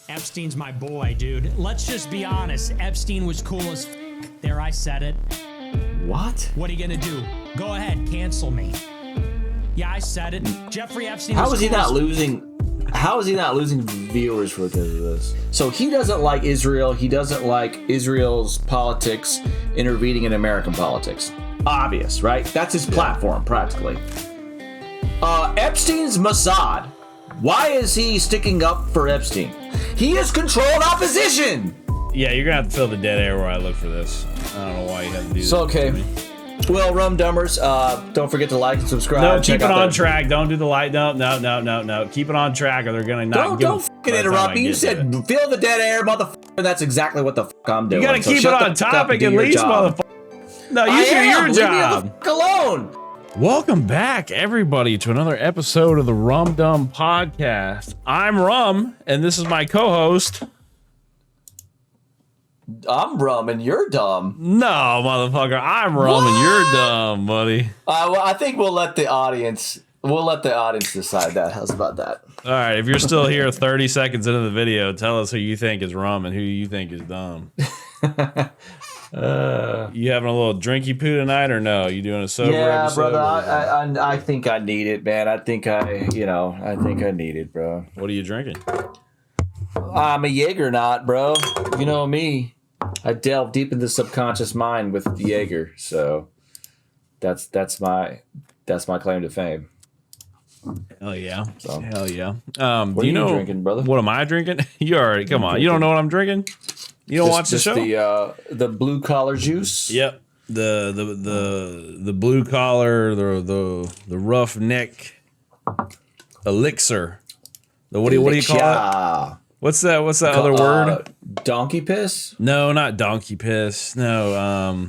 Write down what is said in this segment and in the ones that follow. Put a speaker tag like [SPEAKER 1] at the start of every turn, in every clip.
[SPEAKER 1] Epstein's my boy, dude. Let's just be honest. Epstein was cool as There, I said it.
[SPEAKER 2] What?
[SPEAKER 1] What are you gonna do? Go ahead, cancel me. Yeah, I said it. Jeffrey Epstein was
[SPEAKER 2] How is he
[SPEAKER 1] cool
[SPEAKER 2] not
[SPEAKER 1] as
[SPEAKER 2] losing? How is he not losing viewers because of this? So he doesn't like Israel. He doesn't like Israel's politics intervening in American politics. Obvious, right? That's his platform, practically. Epstein's Mossad. Why is he sticking up for Epstein? He is controlled opposition.
[SPEAKER 3] Yeah, you're gonna have to fill the dead air where I look for this. I don't know why you have to do
[SPEAKER 2] So
[SPEAKER 3] that.
[SPEAKER 2] okay. Well, Rum Dumbers, don't forget to like and subscribe.
[SPEAKER 3] No,
[SPEAKER 2] Check
[SPEAKER 3] keep it
[SPEAKER 2] out
[SPEAKER 3] on
[SPEAKER 2] the-
[SPEAKER 3] track. Don't do the light. No. Keep it on track, or they're gonna not.
[SPEAKER 2] Don't fucking interrupt me. You said fill the dead air, motherfucker. That's exactly what the fuck I'm doing.
[SPEAKER 3] You gotta
[SPEAKER 2] So
[SPEAKER 3] keep it
[SPEAKER 2] shut the
[SPEAKER 3] on
[SPEAKER 2] fuck up
[SPEAKER 3] topic
[SPEAKER 2] and
[SPEAKER 3] at
[SPEAKER 2] do your
[SPEAKER 3] least,
[SPEAKER 2] job.
[SPEAKER 3] motherfucker. No, you
[SPEAKER 2] I
[SPEAKER 3] do
[SPEAKER 2] am.
[SPEAKER 3] your
[SPEAKER 2] Leave
[SPEAKER 3] job.
[SPEAKER 2] me the fuck alone.
[SPEAKER 3] Welcome back, everybody, to another episode of the Rum Dumb Podcast. I'm Rum, and this is my co-host.
[SPEAKER 2] I'm Rum and you're dumb.
[SPEAKER 3] No, motherfucker, I'm Rum, and you're dumb, buddy.
[SPEAKER 2] Well, I think we'll let the audience decide that. How's about that?
[SPEAKER 3] All right, if you're still here 30 seconds into the video, tell us who you think is Rum and who you think is dumb. You having a little drinky poo tonight or no? You doing a sober
[SPEAKER 2] Yeah,
[SPEAKER 3] episode?
[SPEAKER 2] brother. I think I need it, man. I think I need it, bro.
[SPEAKER 3] What are you drinking?
[SPEAKER 2] I'm a Jaegernaut, bro. You know me. I delve deep into the subconscious mind with the Jaeger, so that's my claim to fame.
[SPEAKER 3] Hell yeah.
[SPEAKER 2] So.
[SPEAKER 3] Hell yeah.
[SPEAKER 2] What are you drinking, brother?
[SPEAKER 3] What am I drinking? You already, come on. You don't know what I'm drinking? You don't watch the show?
[SPEAKER 2] The blue collar juice.
[SPEAKER 3] Yep. The blue collar, the rough neck elixir. What do you call it? What's that other word?
[SPEAKER 2] Donkey piss?
[SPEAKER 3] No, not donkey piss. No,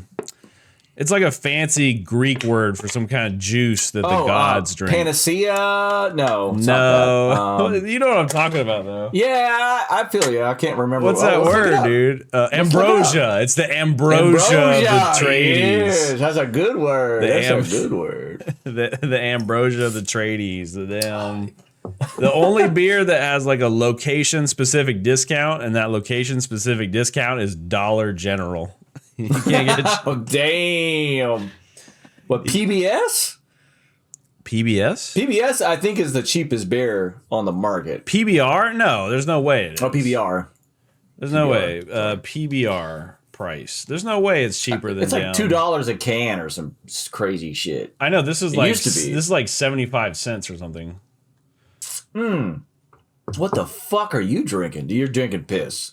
[SPEAKER 3] it's like a fancy Greek word for some kind of juice that the gods drink.
[SPEAKER 2] Panacea? No.
[SPEAKER 3] No. You know what I'm talking about, though.
[SPEAKER 2] Yeah, I feel you. I can't remember.
[SPEAKER 3] What's that word, dude? Ambrosia. It's the ambrosia of the Trades.
[SPEAKER 2] Yes, that's a good word. That's a good word.
[SPEAKER 3] the ambrosia of the Trades. The only beer that has like a location specific discount, and that location specific discount is Dollar General. You can't get
[SPEAKER 2] Oh, damn. What, PBS?
[SPEAKER 3] PBS?
[SPEAKER 2] PBS, I think, is the cheapest beer on the market.
[SPEAKER 3] PBR? No, there's no way. It is.
[SPEAKER 2] Oh, PBR.
[SPEAKER 3] There's no way. PBR price. There's no way it's cheaper than
[SPEAKER 2] It's like $2 a can or some crazy shit.
[SPEAKER 3] I know this is
[SPEAKER 2] used to be.
[SPEAKER 3] This is like 75 cents or something.
[SPEAKER 2] What the fuck are you drinking? You're drinking piss.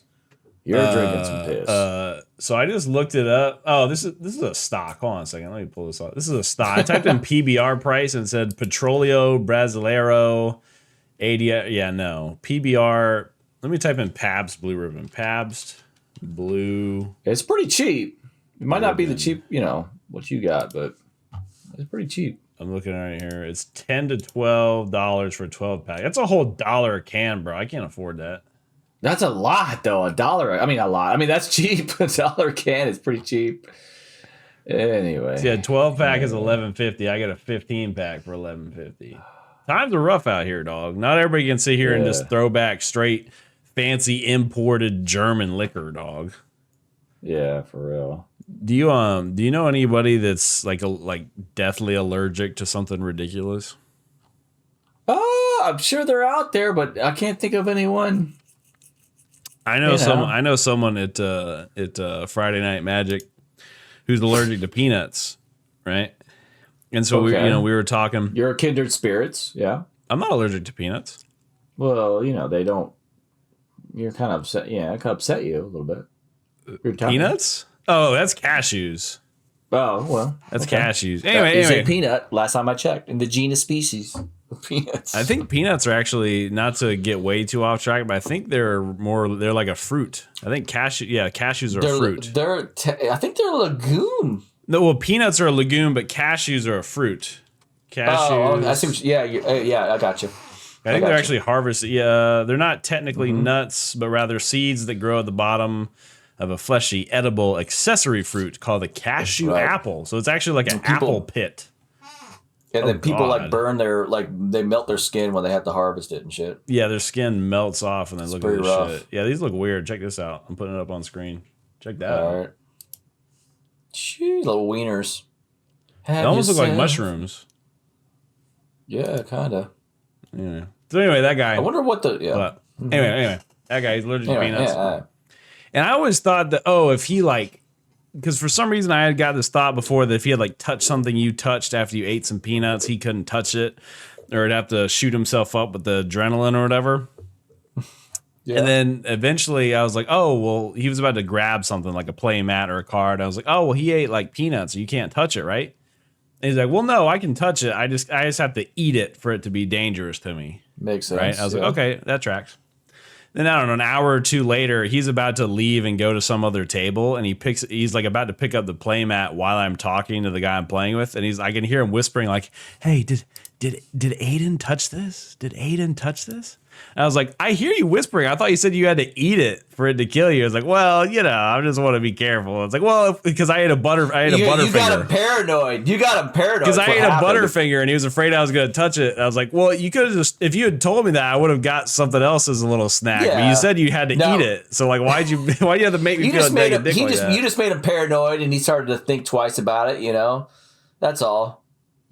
[SPEAKER 2] You're drinking some piss.
[SPEAKER 3] So I just looked it up. Oh, this is a stock. Hold on a second. Let me pull this up. This is a stock. I typed in PBR price and it said Petroleo Brasileiro 80. Yeah, no. PBR. Let me type in Pabst Blue Ribbon. Pabst Blue.
[SPEAKER 2] It's pretty cheap. It might not be the cheap, what you got, but it's pretty cheap.
[SPEAKER 3] I'm looking right here. It's $10 to $12 for a 12 pack. That's a whole $1 a can, bro. I can't afford that.
[SPEAKER 2] That's a lot, though. $1. I mean, a lot. I mean, that's cheap. $1 a can is pretty cheap. Anyway.
[SPEAKER 3] So yeah, 12 pack is $11.50. I got a 15 pack for $11.50. Times are rough out here, dog. Not everybody can sit here and just throw back straight fancy imported German liquor, dog.
[SPEAKER 2] Yeah, for real.
[SPEAKER 3] Do you know anybody that's like deathly allergic to something ridiculous?
[SPEAKER 2] Oh, I'm sure they're out there, but I can't think of anyone.
[SPEAKER 3] I know someone at Friday Night Magic who's allergic to peanuts, right? And so we were talking.
[SPEAKER 2] You're kindred spirits, yeah.
[SPEAKER 3] I'm not allergic to peanuts.
[SPEAKER 2] Well, they don't. You're kind of upset. Yeah, it could upset you a little bit.
[SPEAKER 3] Peanuts? Oh, that's cashews.
[SPEAKER 2] Oh, well.
[SPEAKER 3] That's
[SPEAKER 2] okay.
[SPEAKER 3] cashews.
[SPEAKER 2] It's a peanut, last time I checked, in the genus species of peanuts.
[SPEAKER 3] I think peanuts are actually, not to get way too off track, but I think they're like a fruit. I think cashews are a fruit.
[SPEAKER 2] I think they're a legume.
[SPEAKER 3] No, well, peanuts are a legume, but cashews are a fruit. Cashews.
[SPEAKER 2] I see. Yeah, I got you.
[SPEAKER 3] I think they're actually harvested. Yeah, they're not technically nuts, but rather seeds that grow at the bottom of a fleshy, edible accessory fruit called a cashew apple. So it's actually like an apple pit.
[SPEAKER 2] And then people like
[SPEAKER 3] God.
[SPEAKER 2] burn they melt their skin when they have to harvest it and shit.
[SPEAKER 3] Yeah, their skin melts off and then look at
[SPEAKER 2] pretty
[SPEAKER 3] this
[SPEAKER 2] rough.
[SPEAKER 3] shit. Yeah, these look weird. Check this out. I'm putting it up on screen. Check that out.
[SPEAKER 2] All right. Gee, little wieners.
[SPEAKER 3] They almost look like mushrooms.
[SPEAKER 2] Yeah, kind of.
[SPEAKER 3] Yeah. So anyway, that guy.
[SPEAKER 2] I wonder what the
[SPEAKER 3] But anyway, that guy, he's allergic to peanuts.
[SPEAKER 2] Yeah.
[SPEAKER 3] And I always thought that, if he because for some reason I had got this thought before that if he had touched something you touched after you ate some peanuts, he couldn't touch it, or he'd have to shoot himself up with the adrenaline or whatever. Yeah. And then eventually I was like, oh, well, he was about to grab something like a play mat or a card. I was like, oh, well, he ate peanuts. You can't touch it, right? And he's like, well, no, I can touch it. I just have to eat it for it to be dangerous to me.
[SPEAKER 2] Makes sense.
[SPEAKER 3] Right? I was like, okay, that tracks. Then I don't know, an hour or two later, he's about to leave and go to some other table, and he's about to pick up the playmat while I'm talking to the guy I'm playing with, and I can hear him whispering like, "Hey, did Aiden touch this? Did Aiden touch this?" And I was like, I hear you whispering. I thought you said you had to eat it for it to kill you. I was like, well, I just want to be careful. It's like, well, because I ate a Butterfinger.
[SPEAKER 2] You got him paranoid.
[SPEAKER 3] Because I ate a Butterfinger and he was afraid I was going to touch it. And I was like, well, you could have just, if you had told me that, I would have got something else as a little snack.
[SPEAKER 2] Yeah.
[SPEAKER 3] But you said you had to eat it. So why'd you have to make me feel like a dick like that?
[SPEAKER 2] You just made him paranoid and he started to think twice about it, That's all.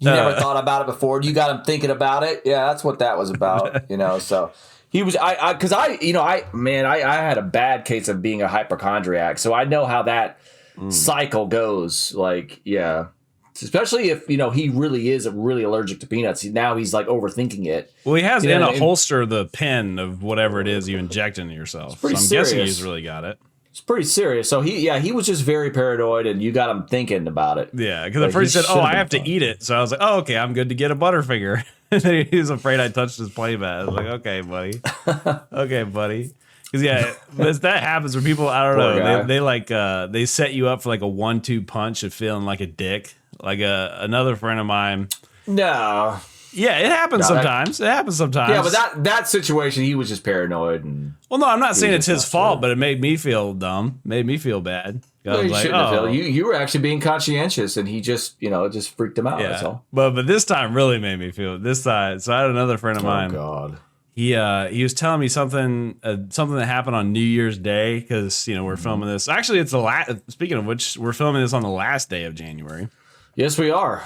[SPEAKER 2] You never thought about it before. You got him thinking about it. Yeah, that's what that was about, So he was, I had a bad case of being a hypochondriac, so I know how that cycle goes. Especially if he really is really allergic to peanuts. Now he's overthinking it.
[SPEAKER 3] Well, he has in a holster the pen of whatever it is you inject into yourself. So I'm guessing he's really got it.
[SPEAKER 2] It's pretty serious. So he was just very paranoid, and you got him thinking about it.
[SPEAKER 3] Yeah, because at first he said, I have to eat it. So I was like, oh, okay, I'm good to get a Butterfinger. And then he was afraid I touched his playmat. I was like, okay, buddy. Okay, buddy. Because, as that happens where people, I don't know, they set you up for a 1-2 punch of feeling like a dick. Another friend of mine.
[SPEAKER 2] No.
[SPEAKER 3] Yeah, it happens sometimes. It happens sometimes.
[SPEAKER 2] Yeah, but that situation, he was just paranoid.
[SPEAKER 3] Well, no, I'm not saying it's his fault, but it made me feel dumb. Made me feel bad.
[SPEAKER 2] Well, you were actually being conscientious, and he just, it just freaked him out.
[SPEAKER 3] Yeah.
[SPEAKER 2] That's all.
[SPEAKER 3] But this time really made me feel this time. So I had another friend of mine.
[SPEAKER 2] Oh God.
[SPEAKER 3] He was telling me something that happened on New Year's Day because we're filming this. Actually, it's the last. Speaking of which, we're filming this on the last day of January.
[SPEAKER 2] Yes, we are.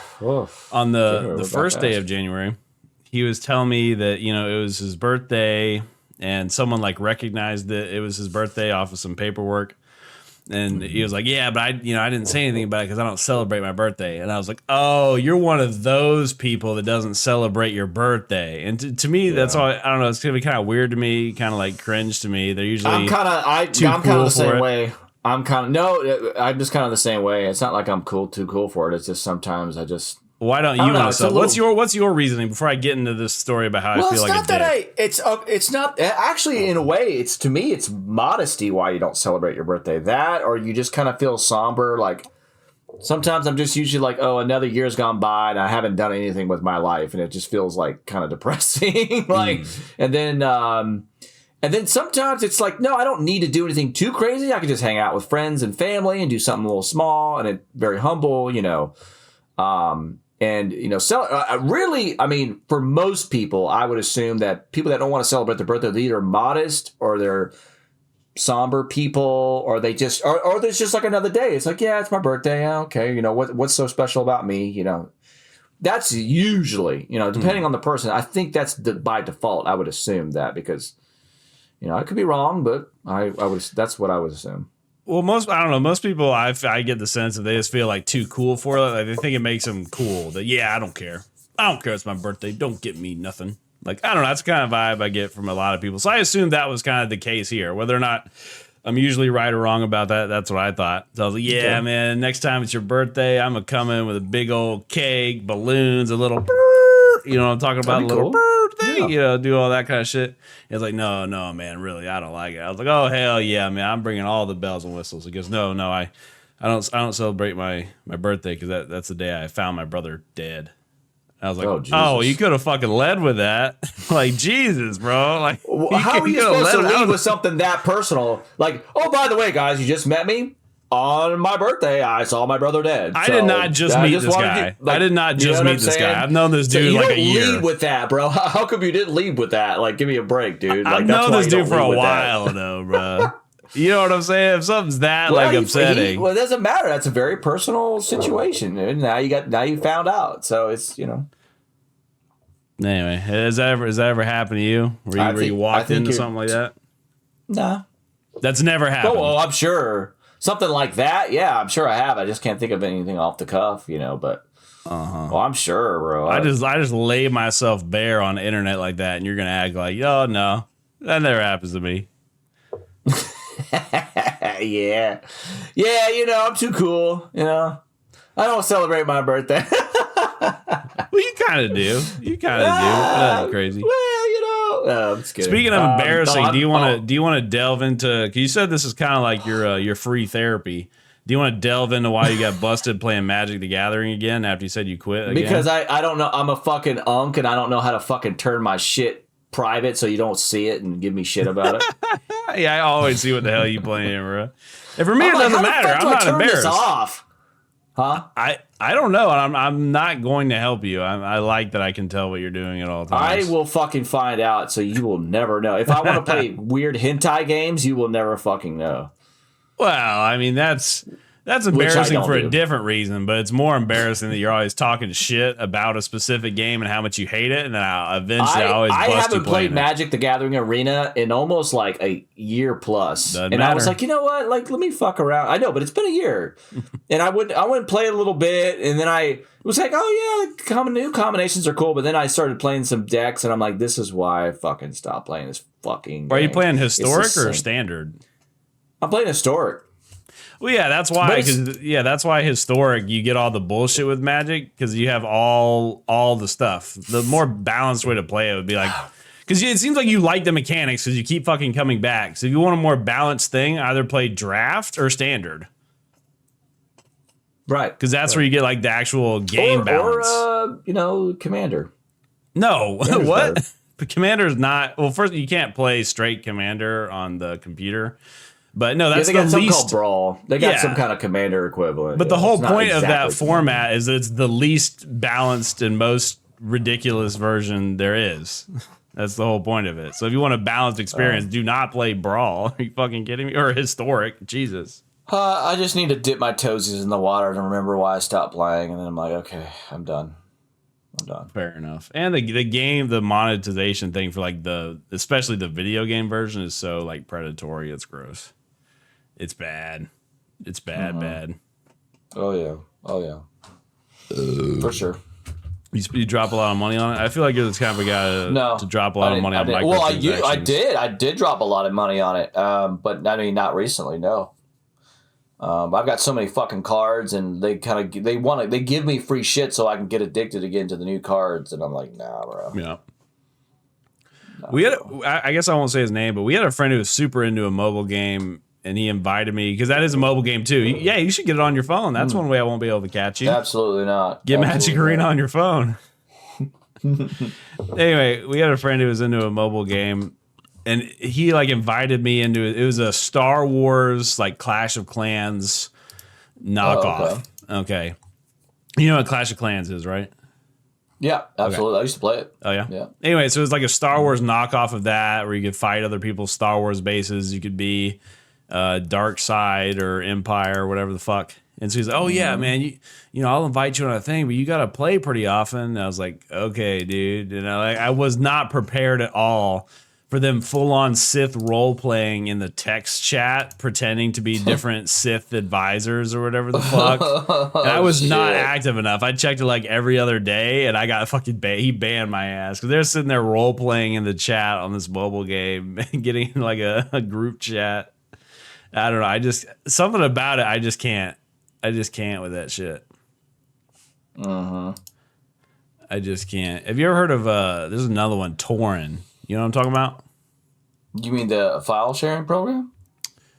[SPEAKER 3] On the first day of January, he was telling me that it was his birthday, and someone recognized that it was his birthday off of some paperwork. And he was like, yeah, but I didn't say anything about it because I don't celebrate my birthday. And I was like, oh, you're one of those people that doesn't celebrate your birthday. And to me, that's all. I don't know. It's gonna be kind of weird to me, kind of cringe to me. They're usually
[SPEAKER 2] I'm kind of the same way. I'm just kind of the same way. It's not like I'm too cool for it. It's just sometimes I just.
[SPEAKER 3] Why don't you want to celebrate? What's your reasoning before I get into this story about how I feel like a dick?
[SPEAKER 2] It's not actually, in a way, to me it's modesty why you don't celebrate your birthday. That, or you just kind of feel somber. Sometimes I'm just usually another year's gone by and I haven't done anything with my life, and it just feels kind of depressing. And then sometimes it's no, I don't need to do anything too crazy. I can just hang out with friends and family and do something a little small and very humble, And, really, for most people, I would assume that people that don't want to celebrate their birthday, they're either modest or they're somber people, or they just, or there's just another day. It's yeah, it's my birthday. Yeah, okay. What's so special about me? That's usually, depending on the person. I think that's by default. I would assume that because, I could be wrong, but that's what I would assume.
[SPEAKER 3] Well, I don't know. Most people, I get the sense that they just feel too cool for it. They think it makes them cool. That, I don't care. I don't care. It's my birthday. Don't get me nothing. I don't know. That's the kind of vibe I get from a lot of people. So I assume that was kind of the case here. Whether or not I'm usually right or wrong about that, that's what I thought. So I was like, man, next time it's your birthday, I'm going to come in with a big old cake, balloons, a little, I'm talking about, a little thing, do all that kind of shit. It's no, man, really, I don't like it. I was like, oh, hell yeah, man, I'm bringing all the bells and whistles. He goes, no, I don't celebrate my birthday because that's the day I found my brother dead. I was like, oh, you could have fucking led with that. Jesus, bro.
[SPEAKER 2] How are you supposed to lead with something that personal? Oh, by the way, guys, you just met me. on my birthday, I saw my brother dead.
[SPEAKER 3] I did not just meet this guy. I did not just meet this guy. I've known this dude like a year.
[SPEAKER 2] You don't lead with that, bro. How come you didn't lead with that? Like, give me a break, dude. Like,
[SPEAKER 3] I've known this dude for a while, though, bro. You know what I'm saying? If something's that upsetting,
[SPEAKER 2] well, it doesn't matter. That's a very personal situation, dude. Now you found out, so it's
[SPEAKER 3] Anyway, has that ever happened to you? Where you walked into something like that?
[SPEAKER 2] Nah,
[SPEAKER 3] that's never happened.
[SPEAKER 2] Oh, well, I'm sure something like that. Yeah, I'm sure I have. I just can't think of anything off the cuff, But well, I'm sure, bro.
[SPEAKER 3] I just lay myself bare on the internet like that, and you're gonna act like, oh no, that never happens to me.
[SPEAKER 2] yeah, I'm too cool. I don't celebrate my birthday.
[SPEAKER 3] Well, you kind of do. That's crazy.
[SPEAKER 2] Well, I'm just kidding.
[SPEAKER 3] Speaking of embarrassing, do you want to delve into? Cause you said this is kind of like your free therapy. Do you want to delve into why you got busted playing Magic the Gathering again after you said you quit again?
[SPEAKER 2] Because I don't know. I'm a fucking unk, and I don't know how to fucking turn my shit private so you don't see it and give me shit about it.
[SPEAKER 3] Yeah, I always see what the hell you playing, bro. And for me, it doesn't matter. I'm not embarrassed.
[SPEAKER 2] This off? Huh?
[SPEAKER 3] I don't know. I'm not going to help you. I like that I can tell what you're doing at all times.
[SPEAKER 2] I will fucking find out, so you will never know. If I want to play weird hentai games, you will never fucking know.
[SPEAKER 3] Well, I mean, that's embarrassing for a different reason, but it's more embarrassing that you're always talking shit about a specific game and how much you hate it, and then I always bust you.
[SPEAKER 2] I haven't played
[SPEAKER 3] it.
[SPEAKER 2] Magic the Gathering Arena in almost like a year plus.
[SPEAKER 3] Doesn't
[SPEAKER 2] and
[SPEAKER 3] matter.
[SPEAKER 2] I was like, you know what? Like, let me fuck around. I know, but it's been a year. And I went play a little bit, and then it was like, oh yeah, new combinations are cool, but then I started playing some decks, and I'm like, this is why I fucking stopped playing this fucking game.
[SPEAKER 3] Are you playing historic or standard?
[SPEAKER 2] I'm playing historic.
[SPEAKER 3] Well, yeah, that's why. That's why historic. You get all the bullshit with Magic because you have all the stuff. The more balanced way to play it would be like, because it seems like you like the mechanics because you keep fucking coming back. So if you want a more balanced thing, either play draft or standard.
[SPEAKER 2] Right,
[SPEAKER 3] because that's where you get like the actual game balance.
[SPEAKER 2] Or Commander.
[SPEAKER 3] No, what? But Commander's not. Well, first you can't play straight Commander on the computer. But no, that's
[SPEAKER 2] they got
[SPEAKER 3] the
[SPEAKER 2] something
[SPEAKER 3] least
[SPEAKER 2] called Brawl. They got some kind of Commander equivalent.
[SPEAKER 3] But the whole point of that format is that it's the least balanced and most ridiculous version there is. That's the whole point of it. So if you want a balanced experience, do not play Brawl. Are you fucking kidding me? Or historic? Jesus.
[SPEAKER 2] I just need to dip my toesies in the water and remember why I stopped playing, and then I'm like, okay, I'm done.
[SPEAKER 3] Fair enough. And the monetization thing for like especially the video game version is so like predatory. It's gross. It's bad. It's bad, bad.
[SPEAKER 2] Oh yeah. For sure.
[SPEAKER 3] You drop a lot of money on it. I feel like you're the kind of a guy to drop a lot of money on microtransactions.
[SPEAKER 2] Well, I did drop a lot of money on it, but I mean, not recently. No. I've got so many fucking cards, and they give me free shit so I can get addicted again to the new cards, and I'm like, nah, bro.
[SPEAKER 3] Yeah. We had, I guess I won't say his name, but we had a friend who was super into a mobile game, and he invited me because that is a mobile game too. Yeah, you should get it on your phone. That's one way I won't be able to catch you.
[SPEAKER 2] Absolutely not.
[SPEAKER 3] Get Magic Arena on your phone. Anyway, we had a friend who was into a mobile game, and he like invited me into it. It was a Star Wars like Clash of Clans knockoff. Okay. You know what Clash of Clans is, right?
[SPEAKER 2] Yeah, absolutely. Okay. I used to play it.
[SPEAKER 3] Oh, yeah?
[SPEAKER 2] Yeah.
[SPEAKER 3] Anyway, so it was like a Star Wars knockoff of that where you could fight other people's Star Wars bases. You could be Dark Side or Empire or whatever the fuck. And so he's like, oh, yeah, man, you know, I'll invite you on a thing, but you got to play pretty often. And I was like, okay, dude. And I was not prepared at all for them full-on Sith role-playing in the text chat, pretending to be different Sith advisors or whatever the fuck. And I was not active enough. I checked it like every other day, and I got fucking he banned my ass. Because they're sitting there role-playing in the chat on this mobile game and getting in like a group chat. I don't know. Something about it, I just can't. I just can't with that shit. I just can't. Have you ever heard of, there's another one, Torin. You know what I'm talking about?
[SPEAKER 2] You mean the file sharing program?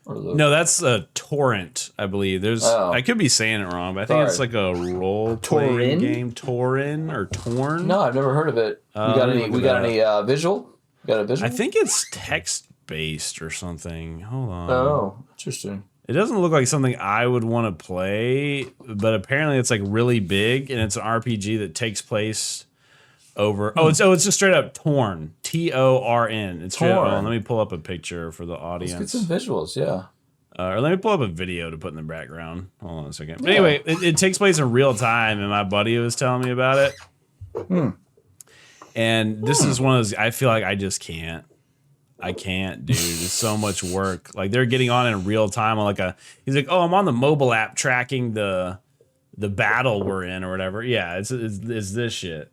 [SPEAKER 3] No, that's a torrent, I believe. I could be saying it wrong, but I think it's like a role-playing game. Torin or Torn?
[SPEAKER 2] No, I've never heard of it. We got any visual? Got a visual?
[SPEAKER 3] I think it's text-based or something. Hold on.
[SPEAKER 2] Oh, interesting.
[SPEAKER 3] It doesn't look like something I would want to play, but apparently it's like really big, and it's an RPG that takes place over. It's just straight up Torn, Torn. It's straight up, let me pull up a picture for the audience.
[SPEAKER 2] Let's get some visuals, yeah.
[SPEAKER 3] Or let me pull up a video to put in the background. Hold on a second. But anyway, it takes place in real time, and my buddy was telling me about it. And this is one of those. I feel like I just can't. I can't, dude. It's so much work. Like they're getting on in real time on he's like, oh, I'm on the mobile app tracking the battle we're in or whatever. Yeah, it's this shit.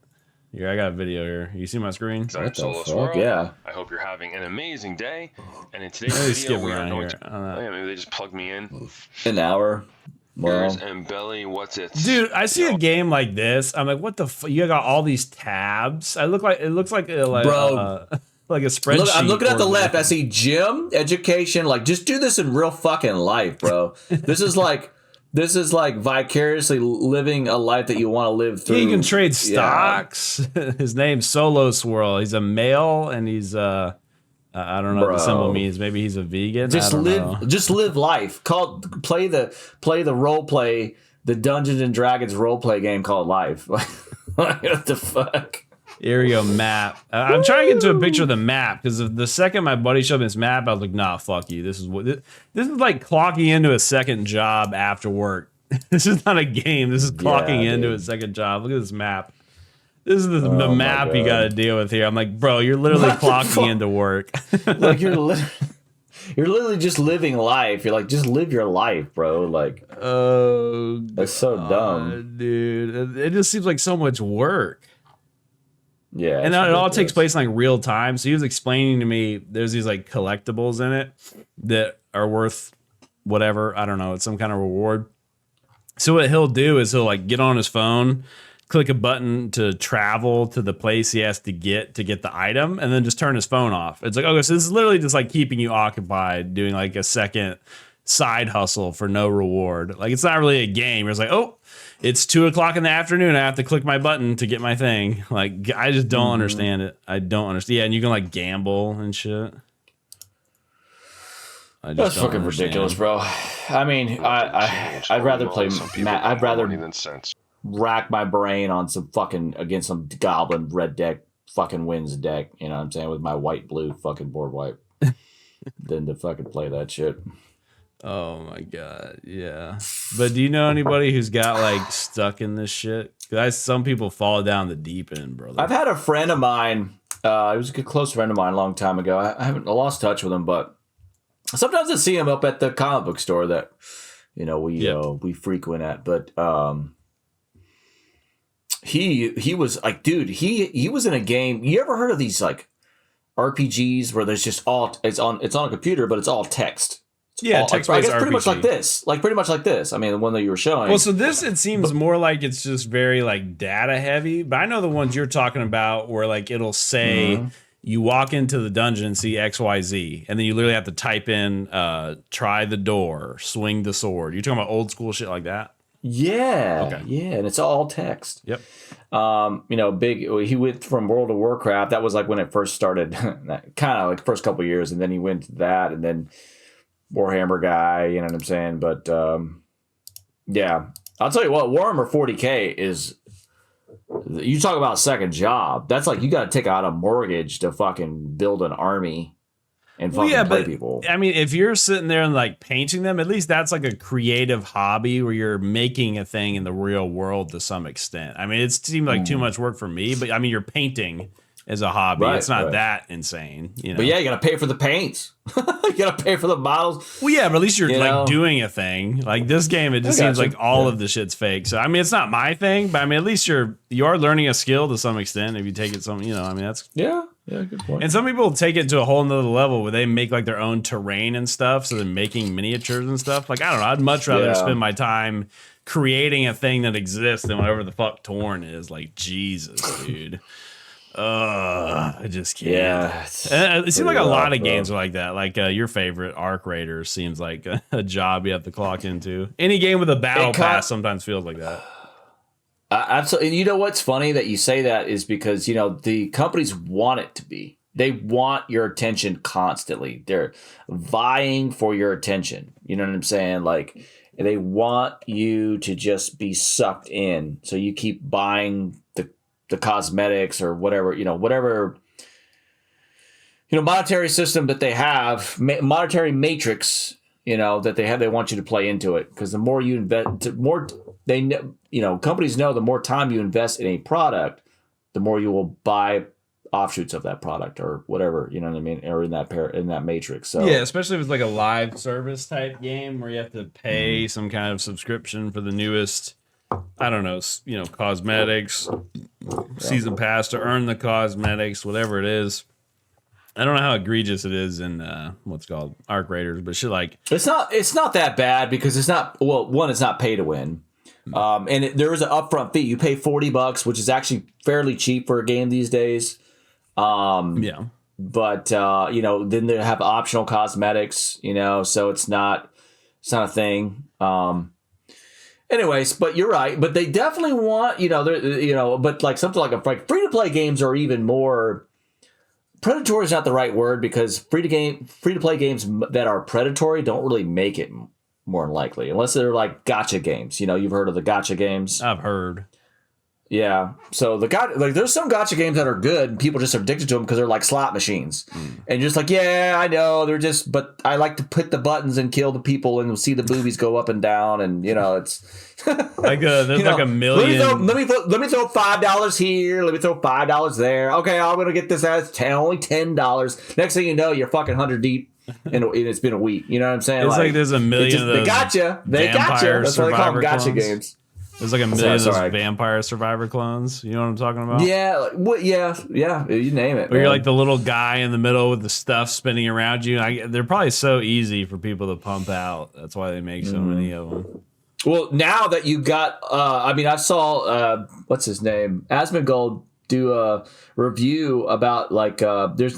[SPEAKER 3] Here, I got a video here. You see my screen?
[SPEAKER 2] What the fuck? Yeah.
[SPEAKER 4] I hope you're having an amazing day. And in today's video, we are going to. Maybe they just plugged me in.
[SPEAKER 2] An hour.
[SPEAKER 4] Ears and belly. What's it?
[SPEAKER 3] Dude, I see a game like this. I'm like, what the fuck? You got all these tabs. It looks like
[SPEAKER 2] bro.
[SPEAKER 3] Like a spreadsheet.
[SPEAKER 2] Look, I'm looking at the left. I see gym, education. Like, just do this in real fucking life, bro. This is like vicariously living a life that you want to live through.
[SPEAKER 3] He can trade stocks. Yeah. His name's Solo Swirl. He's a male, and he's I don't know what the symbol means. Maybe he's a vegan.
[SPEAKER 2] Just live life. Play the role play, the Dungeons and Dragons role play game called Life. What the fuck?
[SPEAKER 3] Here we go, map. I'm trying to get to a picture of the map because the second my buddy showed me this map, I was like, nah, fuck you. This is like clocking into a second job after work. This is not a game. This is clocking into a second job. Look at this map. This is the map you got to deal with here. I'm like, bro, you're literally clocking into work.
[SPEAKER 2] Like you're literally just living life. You're like, just live your life, bro. Like, that's so dumb,
[SPEAKER 3] dude. It just seems like so much work.
[SPEAKER 2] Yeah,
[SPEAKER 3] and it all takes place in like real time. So he was explaining to me there's these like collectibles in it that are worth whatever. I don't know. It's some kind of reward. So what he'll do is he'll like get on his phone, click a button to travel to the place he has to get the item, and then just turn his phone off. It's like, okay, so this is literally just like keeping you occupied, doing like a second side hustle for no reward. Like it's not really a game. It's like, oh, it's 2:00 in the afternoon. I have to click my button to get my thing. Like I just don't understand it. I don't understand. Yeah, and you can like gamble and shit.
[SPEAKER 2] That's fucking ridiculous, bro. I mean, I'd rather play. I'd rather rack my brain on some fucking against some goblin red deck fucking wins deck. You know what I'm saying, with my white blue fucking board wipe than to fucking play that shit.
[SPEAKER 3] Oh my god, yeah. But do you know anybody who's got like stuck in this shit? Because some people fall down the deep end, brother.
[SPEAKER 2] I've had a friend of mine. He was a good close friend of mine a long time ago. I haven't lost touch with him, but sometimes I see him up at the comic book store that we frequent at. But he was like, dude, he was in a game. You ever heard of these like RPGs where there's just it's on a computer, but it's all text.
[SPEAKER 3] Yeah, text-based RPG.
[SPEAKER 2] Pretty much like this. I mean, the one that you were showing.
[SPEAKER 3] Well, so this, it seems more like it's just very like data heavy. But I know the ones you're talking about where like it'll say you walk into the dungeon and see XYZ, and then you literally have to type in try the door, swing the sword. You're talking about old school shit like that?
[SPEAKER 2] Yeah.
[SPEAKER 3] Okay.
[SPEAKER 2] Yeah, and it's all text.
[SPEAKER 3] Yep.
[SPEAKER 2] He went from World of Warcraft. That was like when it first started, kind of like the first couple of years, and then he went to that, and then Warhammer guy, you know what I'm saying? But yeah, I'll tell you what, Warhammer 40K is, you talk about a second job. That's like you got to take out a mortgage to fucking build an army and fucking play people.
[SPEAKER 3] I mean, if you're sitting there and like painting them, at least that's like a creative hobby where you're making a thing in the real world to some extent. I mean, it seemed like too much work for me, but I mean, you're painting as a hobby. It's not that insane, you know.
[SPEAKER 2] But yeah, you got to pay for the paints. You got to pay for the bottles.
[SPEAKER 3] Well, yeah, but at least you're like doing a thing. Like this game, it just seems like all of the shit's fake. So I mean, it's not my thing, but I mean, at least you are learning a skill to some extent if you take it some, I mean, that's
[SPEAKER 2] yeah, good point.
[SPEAKER 3] And some people take it to a whole nother level where they make like their own terrain and stuff. So they're making miniatures and stuff. Like I don't know, I'd much rather spend my time creating a thing that exists than whatever the fuck Torn is. Like Jesus, dude. I just can't.
[SPEAKER 2] Yeah,
[SPEAKER 3] it seems like a lot of games are like that. Like your favorite Arc Raiders seems like a job you have to clock into. Any game with a battle pass sometimes feels like that.
[SPEAKER 2] Absolutely. And you know what's funny that you say that is because the companies want it to be. They want your attention constantly. They're vying for your attention. You know what I'm saying? Like, they want you to just be sucked in. So you keep buying the cosmetics or whatever, whatever, monetary system that they have, monetary matrix, that they have, they want you to play into it. Because the more you invest, companies know the more time you invest in a product, the more you will buy offshoots of that product or whatever, you know what I mean, or in that matrix. So
[SPEAKER 3] yeah, especially if it's like a live service type game where you have to pay some kind of subscription for the newest, I don't know, cosmetics, season pass to earn the cosmetics, whatever it is. I don't know how egregious it is in what's called Arc Raiders, but shit, like
[SPEAKER 2] it's not that bad because it's not, well, one, it's not pay to win. And there is an upfront fee. You pay $40, which is actually fairly cheap for a game these days.
[SPEAKER 3] Yeah.
[SPEAKER 2] But then they have optional cosmetics, so it's not a thing. Anyways, but you're right. But they definitely want, but like something like free to play games are even more. Predatory is not the right word because free to play games that are predatory don't really make it more than likely, unless they're like gotcha games. You've heard of the gotcha games.
[SPEAKER 3] I've heard.
[SPEAKER 2] Yeah, so there's some gotcha games that are good, and people just are addicted to them because they're like slot machines, and just like, yeah, I know they're just, but I like to put the buttons and kill the people and see the boobies go up and down, and it's
[SPEAKER 3] like there's like a million.
[SPEAKER 2] Let me throw $5 here. Let me throw $5 there. Okay, I'm gonna get this as only $10. Next thing you know, you're fucking 100 deep. And it's been a week. You know what I'm saying?
[SPEAKER 3] It's like there's a million of those.
[SPEAKER 2] They gotcha. That's why they call them gotcha
[SPEAKER 3] clones.
[SPEAKER 2] Games.
[SPEAKER 3] There's like a million of those Vampire Survivor clones. You know what I'm talking about?
[SPEAKER 2] Yeah. Yeah. You name it.
[SPEAKER 3] Where you're like the little guy in the middle with the stuff spinning around you. They're probably so easy for people to pump out. That's why they make so many of them.
[SPEAKER 2] Well, now that you got, I saw, what's his name? Asmongold do a review about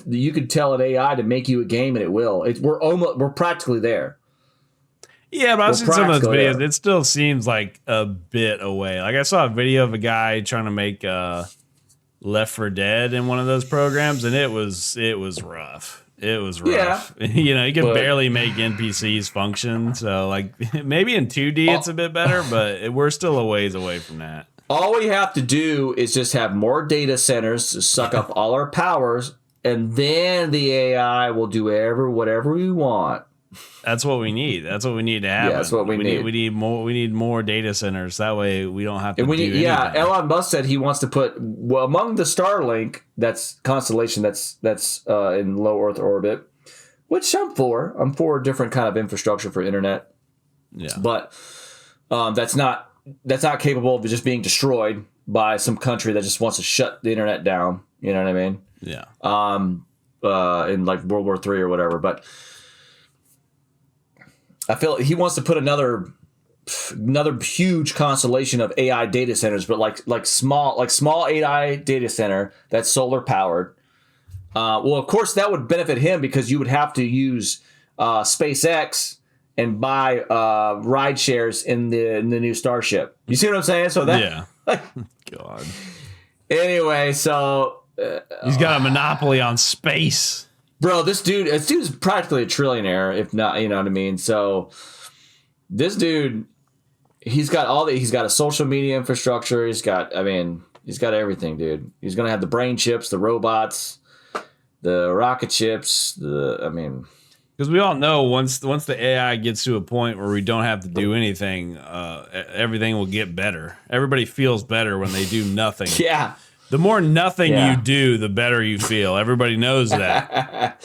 [SPEAKER 2] you could tell an AI to make you a game and it will. We're practically there.
[SPEAKER 3] Yeah, but I've seen some of those videos. It still seems like a bit away. Like I saw a video of a guy trying to make Left 4 Dead in one of those programs, and it was rough. It was rough. Yeah. You could barely make NPCs function. So maybe in 2D it's a bit better, but we're still a ways away from that.
[SPEAKER 2] All we have to do is just have more data centers to suck up all our powers, and then the AI will do whatever we want.
[SPEAKER 3] That's what we need. That's what we need to happen.
[SPEAKER 2] Yeah, that's what we need.
[SPEAKER 3] We need more. We need more data centers. That way, we don't have to. Anything.
[SPEAKER 2] Elon Musk said he wants to put among the Starlink constellation that's in low Earth orbit, which I'm for. I'm for a different kind of infrastructure for internet.
[SPEAKER 3] Yeah,
[SPEAKER 2] but that's not capable of just being destroyed by some country that just wants to shut the internet down. You know what I mean?
[SPEAKER 3] Yeah.
[SPEAKER 2] In like World War III or whatever, but. I feel he wants to put another huge constellation of AI data centers, but like small AI data center that's solar powered. Well, of course, that would benefit him because you would have to use SpaceX and buy ride shares in the new Starship. You see what I'm saying? So that
[SPEAKER 3] God.
[SPEAKER 2] Anyway, so
[SPEAKER 3] he's got a monopoly on space.
[SPEAKER 2] Bro, this dude is practically a trillionaire, if not, you know what I mean? So this dude, he's got a social media infrastructure. He's got everything, dude. He's going to have the brain chips, the robots, the rocket chips,
[SPEAKER 3] because we all know once the AI gets to a point where we don't have to do anything, everything will get better. Everybody feels better when they do nothing.
[SPEAKER 2] Yeah.
[SPEAKER 3] The more nothing you do, the better you feel. Everybody knows that.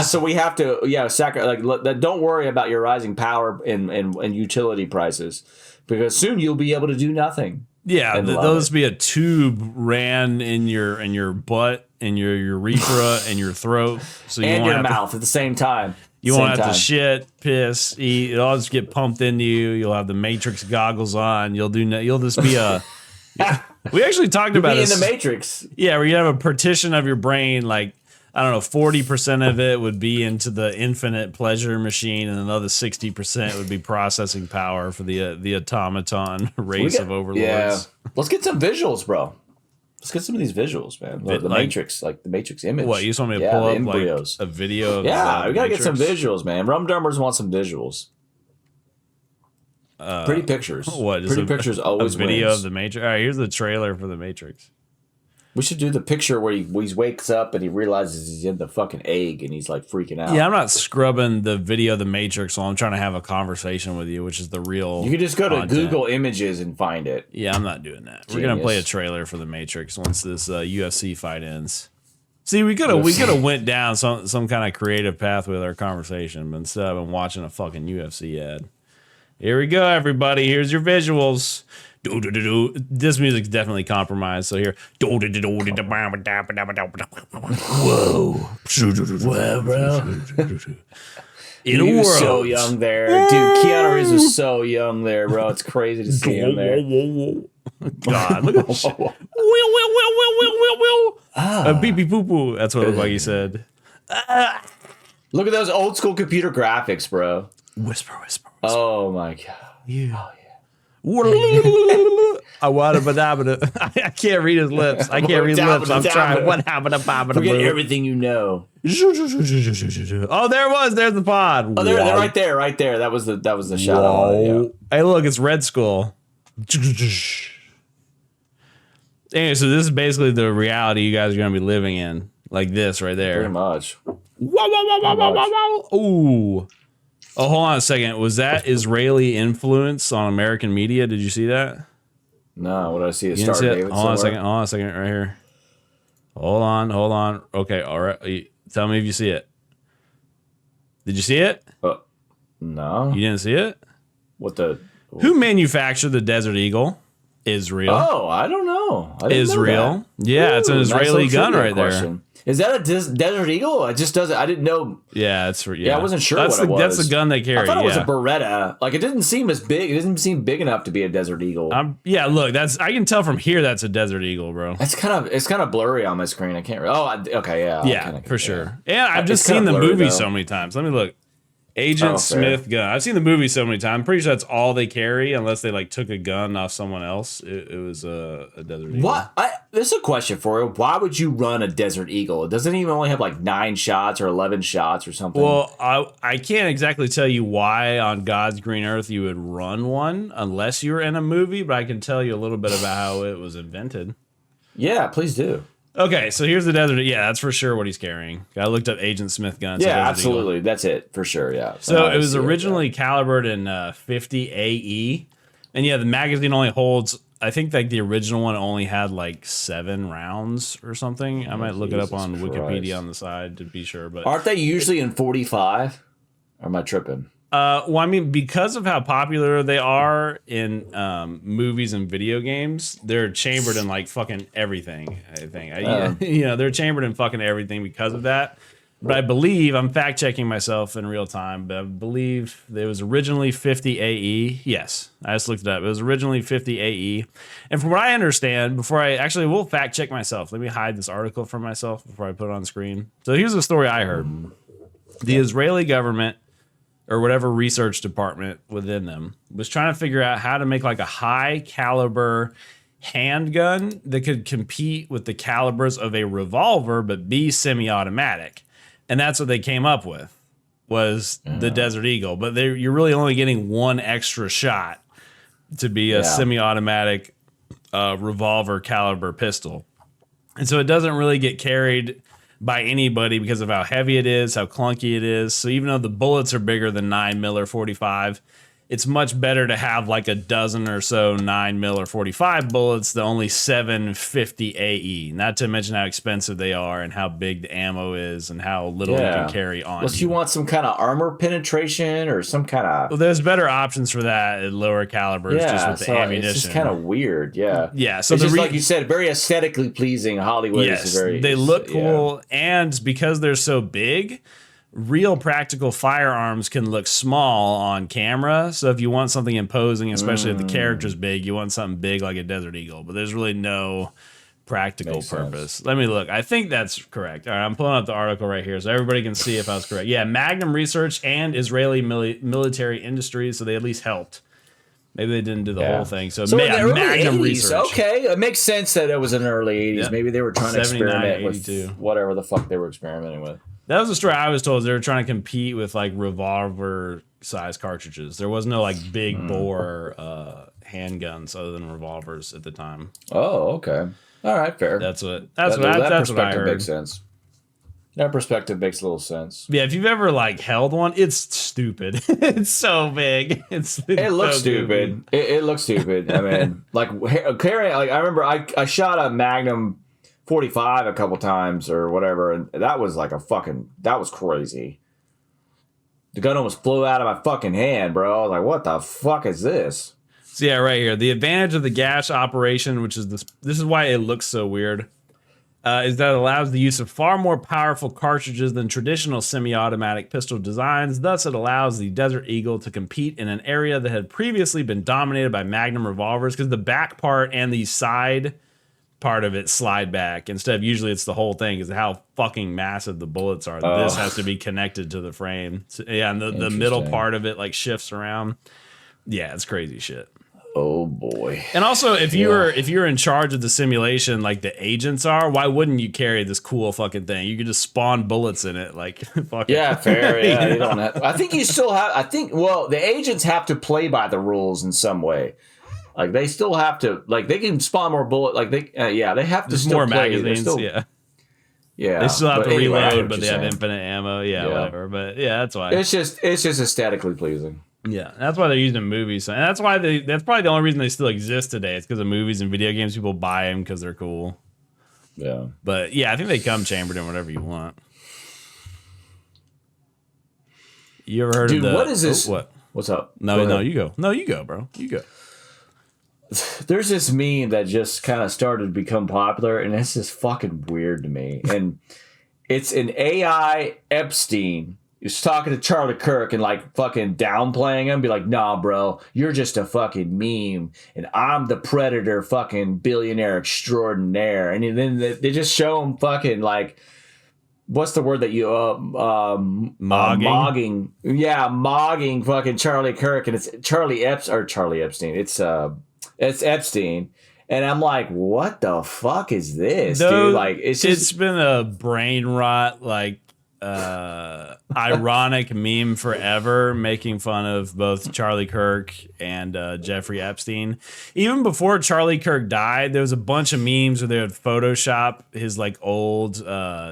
[SPEAKER 2] So we have to, don't worry about your rising power and utility prices, because soon you'll be able to do nothing.
[SPEAKER 3] Yeah, those be a tube ran in your butt, in your urethra, and your throat, so
[SPEAKER 2] and your mouth at the same time.
[SPEAKER 3] You won't have to shit, piss, eat. It'll all just get pumped into you. You'll have the Matrix goggles on. You'll just be a. We actually talked about it
[SPEAKER 2] in the Matrix.
[SPEAKER 3] Yeah, where you have a partition of your brain, like, I don't know, 40% of it would be into the infinite pleasure machine, and another 60% would be processing power for the automaton race of overlords.
[SPEAKER 2] Yeah, let's get some visuals, bro. Let's get some of these visuals, man. The Matrix, like the Matrix image.
[SPEAKER 3] What, you just want me to pull up
[SPEAKER 2] embryos.
[SPEAKER 3] Like a video of
[SPEAKER 2] Yeah, we gotta
[SPEAKER 3] Matrix?
[SPEAKER 2] get some visuals, man. Rum Dummers want some visuals. Pretty pictures.
[SPEAKER 3] What?
[SPEAKER 2] Pretty pictures always
[SPEAKER 3] a video
[SPEAKER 2] wins.
[SPEAKER 3] of the Matrix. All right, here's the trailer for the Matrix.
[SPEAKER 2] We should do the picture where he wakes up and he realizes he's in the fucking egg and he's like freaking out.
[SPEAKER 3] Yeah, I'm not scrubbing the video of the Matrix while I'm trying to have a conversation with you, which is the real.
[SPEAKER 2] You can just go to
[SPEAKER 3] content.
[SPEAKER 2] Google Images and find it.
[SPEAKER 3] Yeah, I'm not doing that. We're gonna play a trailer for the Matrix once this UFC fight ends. See, we could have went down some kind of creative path with our conversation, but instead I've been watching a fucking UFC ad. Here we go, everybody. Here's your visuals. This music's definitely compromised. So here, whoa, bro.
[SPEAKER 2] He was so young there, dude. Keanu Reeves was so young there, bro. It's crazy to see him there.
[SPEAKER 3] God, look at this shit. Pee pee poo poo. That's what it looked like he said.
[SPEAKER 2] Look at those old school computer graphics, bro.
[SPEAKER 3] Whisper.
[SPEAKER 2] Oh my god.
[SPEAKER 3] Yeah. Oh, yeah. I can't read his lips. I can't read lips. I'm trying. What happened?
[SPEAKER 2] Forget everything you know.
[SPEAKER 3] Oh, there it was. There's the pod.
[SPEAKER 2] Oh, they're right there. That was the shot.
[SPEAKER 3] Yeah. Hey, look, it's Red Skull. Anyway, so this is basically the reality you guys are going to be living in, like this right there.
[SPEAKER 2] Pretty much.
[SPEAKER 3] Ooh. Oh, hold on a second. Was that Israeli influence on American media? Did you see that?
[SPEAKER 2] No, what did I see?
[SPEAKER 3] Hold on a second, right here. Hold on. Okay, all right. Tell me if you see it. Did you see it?
[SPEAKER 2] No.
[SPEAKER 3] You didn't see it?
[SPEAKER 2] Who
[SPEAKER 3] manufactured the Desert Eagle? Israel.
[SPEAKER 2] Oh, I don't know.
[SPEAKER 3] Israel.
[SPEAKER 2] Know that.
[SPEAKER 3] Yeah, it's an Israeli gun right there.
[SPEAKER 2] Is that a Desert Eagle? I didn't know.
[SPEAKER 3] Yeah,
[SPEAKER 2] I wasn't sure what it was.
[SPEAKER 3] That's the gun they carry.
[SPEAKER 2] I thought it was a Beretta. Like, it didn't seem as big. It didn't seem big enough to be a Desert Eagle.
[SPEAKER 3] Yeah, look, I can tell from here that's a Desert Eagle, bro.
[SPEAKER 2] It's kind of blurry on my screen. I can't. Okay, yeah.
[SPEAKER 3] Yeah, for sure. And I've just seen the movie so many times. Let me look. Agent Smith gun. I've seen the movie so many times. I'm pretty sure that's all they carry, unless they like took a gun off someone else. It was a Desert Eagle.
[SPEAKER 2] What? There's a question for you. Why would you run a Desert Eagle? It doesn't even only have like 9 shots or 11 shots or something.
[SPEAKER 3] Well, I can't exactly tell you why on God's green earth you would run one unless you were in a movie, but I can tell you a little bit about how it was invented.
[SPEAKER 2] Yeah, please do.
[SPEAKER 3] Okay, so here's the Desert. Yeah, that's for sure what he's carrying. I looked up Agent Smith guns.
[SPEAKER 2] Yeah, absolutely. Eagle. That's it for sure. Yeah.
[SPEAKER 3] So it was originally calibered in 50 AE, and yeah, the magazine only holds. I think like the original one only had like 7 rounds or something. I might look it up on Wikipedia on the side to be sure. But
[SPEAKER 2] aren't they usually in 45? Or am I tripping?
[SPEAKER 3] Well, I mean, because of how popular they are in movies and video games, they're chambered in like fucking everything. I think, they're chambered in fucking everything because of that. But I believe I'm fact checking myself in real time. But I believe it was originally 50 AE. Yes, I just looked it up. It was originally 50 AE. And from what I understand, we'll fact check myself. Let me hide this article from myself before I put it on screen. So here's the story I heard: the Israeli government, or whatever research department within them, was trying to figure out how to make like a high caliber handgun that could compete with the calibers of a revolver but be semi-automatic. And that's what they came up with, was the Desert Eagle. But you're really only getting 1 extra shot to be a semi-automatic revolver caliber pistol. And so it doesn't really get carried by anybody because of how heavy it is, how clunky it is. So even though the bullets are bigger than 9mm or 45, it's much better to have like a dozen or so 9mm or 45 bullets than only 750 AE. Not to mention how expensive they are and how big the ammo is and how little you can carry on.
[SPEAKER 2] Unless you want some kind of armor penetration or some kind of...
[SPEAKER 3] Well, there's better options for that at lower calibers just with the ammunition.
[SPEAKER 2] It's just kind of weird, Yeah, so
[SPEAKER 3] it's
[SPEAKER 2] just like you said, very aesthetically pleasing. Hollywood is very...
[SPEAKER 3] they look cool, and because they're so big, real practical firearms can look small on camera. So if you want something imposing, especially if the character's big, you want something big like a Desert Eagle. But there's really no practical purpose. Sense. Let me look. I think that's correct. All right, I'm pulling up the article right here so everybody can see if I was correct. Yeah, Magnum Research and Israeli Military Industries, so they at least helped. Maybe they didn't do the whole thing. So
[SPEAKER 2] in the early
[SPEAKER 3] Magnum
[SPEAKER 2] 80s,
[SPEAKER 3] research.
[SPEAKER 2] okay, it makes sense that it was in the early 80s.
[SPEAKER 3] Yep.
[SPEAKER 2] Maybe they were trying to experiment
[SPEAKER 3] 82.
[SPEAKER 2] with whatever the fuck they were experimenting with.
[SPEAKER 3] That was the story I was told. They were trying to compete with like revolver size cartridges. There was no like big bore handguns other than revolvers at the time.
[SPEAKER 2] Oh, okay. All right, fair.
[SPEAKER 3] That's what I heard.
[SPEAKER 2] Makes sense. That perspective makes a little sense.
[SPEAKER 3] Yeah, if you've ever like held one, it's stupid. It's so big.
[SPEAKER 2] It looks stupid. It looks stupid. I mean, like carrying. Like I remember, I shot a Magnum 45 a couple times or whatever, and that was like that was crazy. The gun almost flew out of my fucking hand, bro. I was like, what the fuck is this?
[SPEAKER 3] So yeah, right here, the advantage of the gas operation, which is this is why it looks so weird. Is that it allows the use of far more powerful cartridges than traditional semi-automatic pistol designs. Thus, it allows the Desert Eagle to compete in an area that had previously been dominated by Magnum revolvers, because the back part and the side part of it slide back. Instead of usually it's the whole thing, because of how fucking massive the bullets are. This has to be connected to the frame. So, yeah, and the middle part of it like shifts around. Yeah, it's crazy shit.
[SPEAKER 2] Oh boy.
[SPEAKER 3] And also, if you're in charge of the simulation like the agents are, why wouldn't you carry this cool fucking thing? You could just spawn bullets in it, like fuck.
[SPEAKER 2] Yeah, fair. Yeah, you don't have. I think you still have. I think. Well, the agents have to play by the rules in some way. Like they still have to. Like they can spawn more bullets. Like they. They have to.
[SPEAKER 3] There's
[SPEAKER 2] still
[SPEAKER 3] more
[SPEAKER 2] play.
[SPEAKER 3] magazines.
[SPEAKER 2] Still,
[SPEAKER 3] yeah.
[SPEAKER 2] Yeah.
[SPEAKER 3] They still have to reload, but they have
[SPEAKER 2] saying.
[SPEAKER 3] infinite ammo. Yeah, whatever. But yeah, that's why.
[SPEAKER 2] It's just aesthetically pleasing.
[SPEAKER 3] Yeah, that's why they're used in movies, and that's probably the only reason they still exist today. It's because of movies and video games. People buy them because they're cool.
[SPEAKER 2] Yeah,
[SPEAKER 3] but yeah, I think they come chambered in whatever you want. You ever heard of the?
[SPEAKER 2] What is this?
[SPEAKER 3] What?
[SPEAKER 2] What's up?
[SPEAKER 3] No, you go. No, you go, bro. You go.
[SPEAKER 2] There's this meme that just kind of started to become popular, and it's just fucking weird to me. And it's an AI Epstein. He's talking to Charlie Kirk and like fucking downplaying him, be like, nah, bro, you're just a fucking meme, and I'm the predator fucking billionaire extraordinaire. And then they just show him fucking like, what's the word that you mogging? Yeah, mogging fucking Charlie Kirk, and it's Charlie Epstein. It's Epstein. And I'm like, what the fuck is this, dude? Like it's
[SPEAKER 3] been a brain rot, like ironic meme forever, making fun of both Charlie Kirk and Jeffrey Epstein. Even before Charlie Kirk died, there was a bunch of memes where they would Photoshop his like old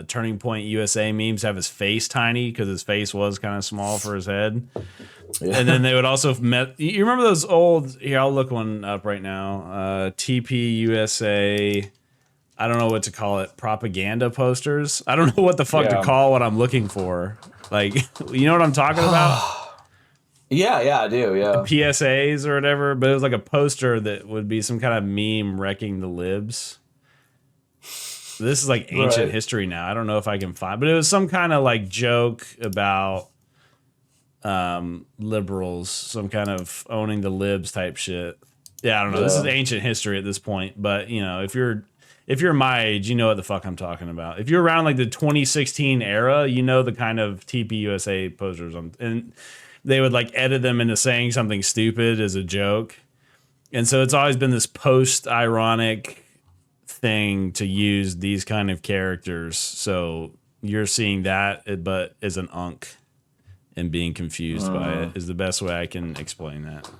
[SPEAKER 3] Turning Point USA memes, have his face tiny because his face was kind of small for his head. Yeah. And then they would also you remember those old, here, I'll look one up right now, TP USA, I don't know what to call it, propaganda posters. I don't know what the fuck to call what I'm looking for. Like, you know what I'm talking about?
[SPEAKER 2] Yeah, I do, yeah.
[SPEAKER 3] PSAs or whatever, but it was like a poster that would be some kind of meme wrecking the libs. This is like ancient history now. I don't know if I can find, but it was some kind of like joke about liberals, some kind of owning the libs type shit. Yeah, I don't know. This is ancient history at this point, but you know, if you're my age, you know what the fuck I'm talking about. If you're around like the 2016 era, you know the kind of TPUSA posters and they would like edit them into saying something stupid as a joke. And so it's always been this post-ironic thing to use these kind of characters. So you're seeing that, but as an unk and being confused by it is the best way I can explain that.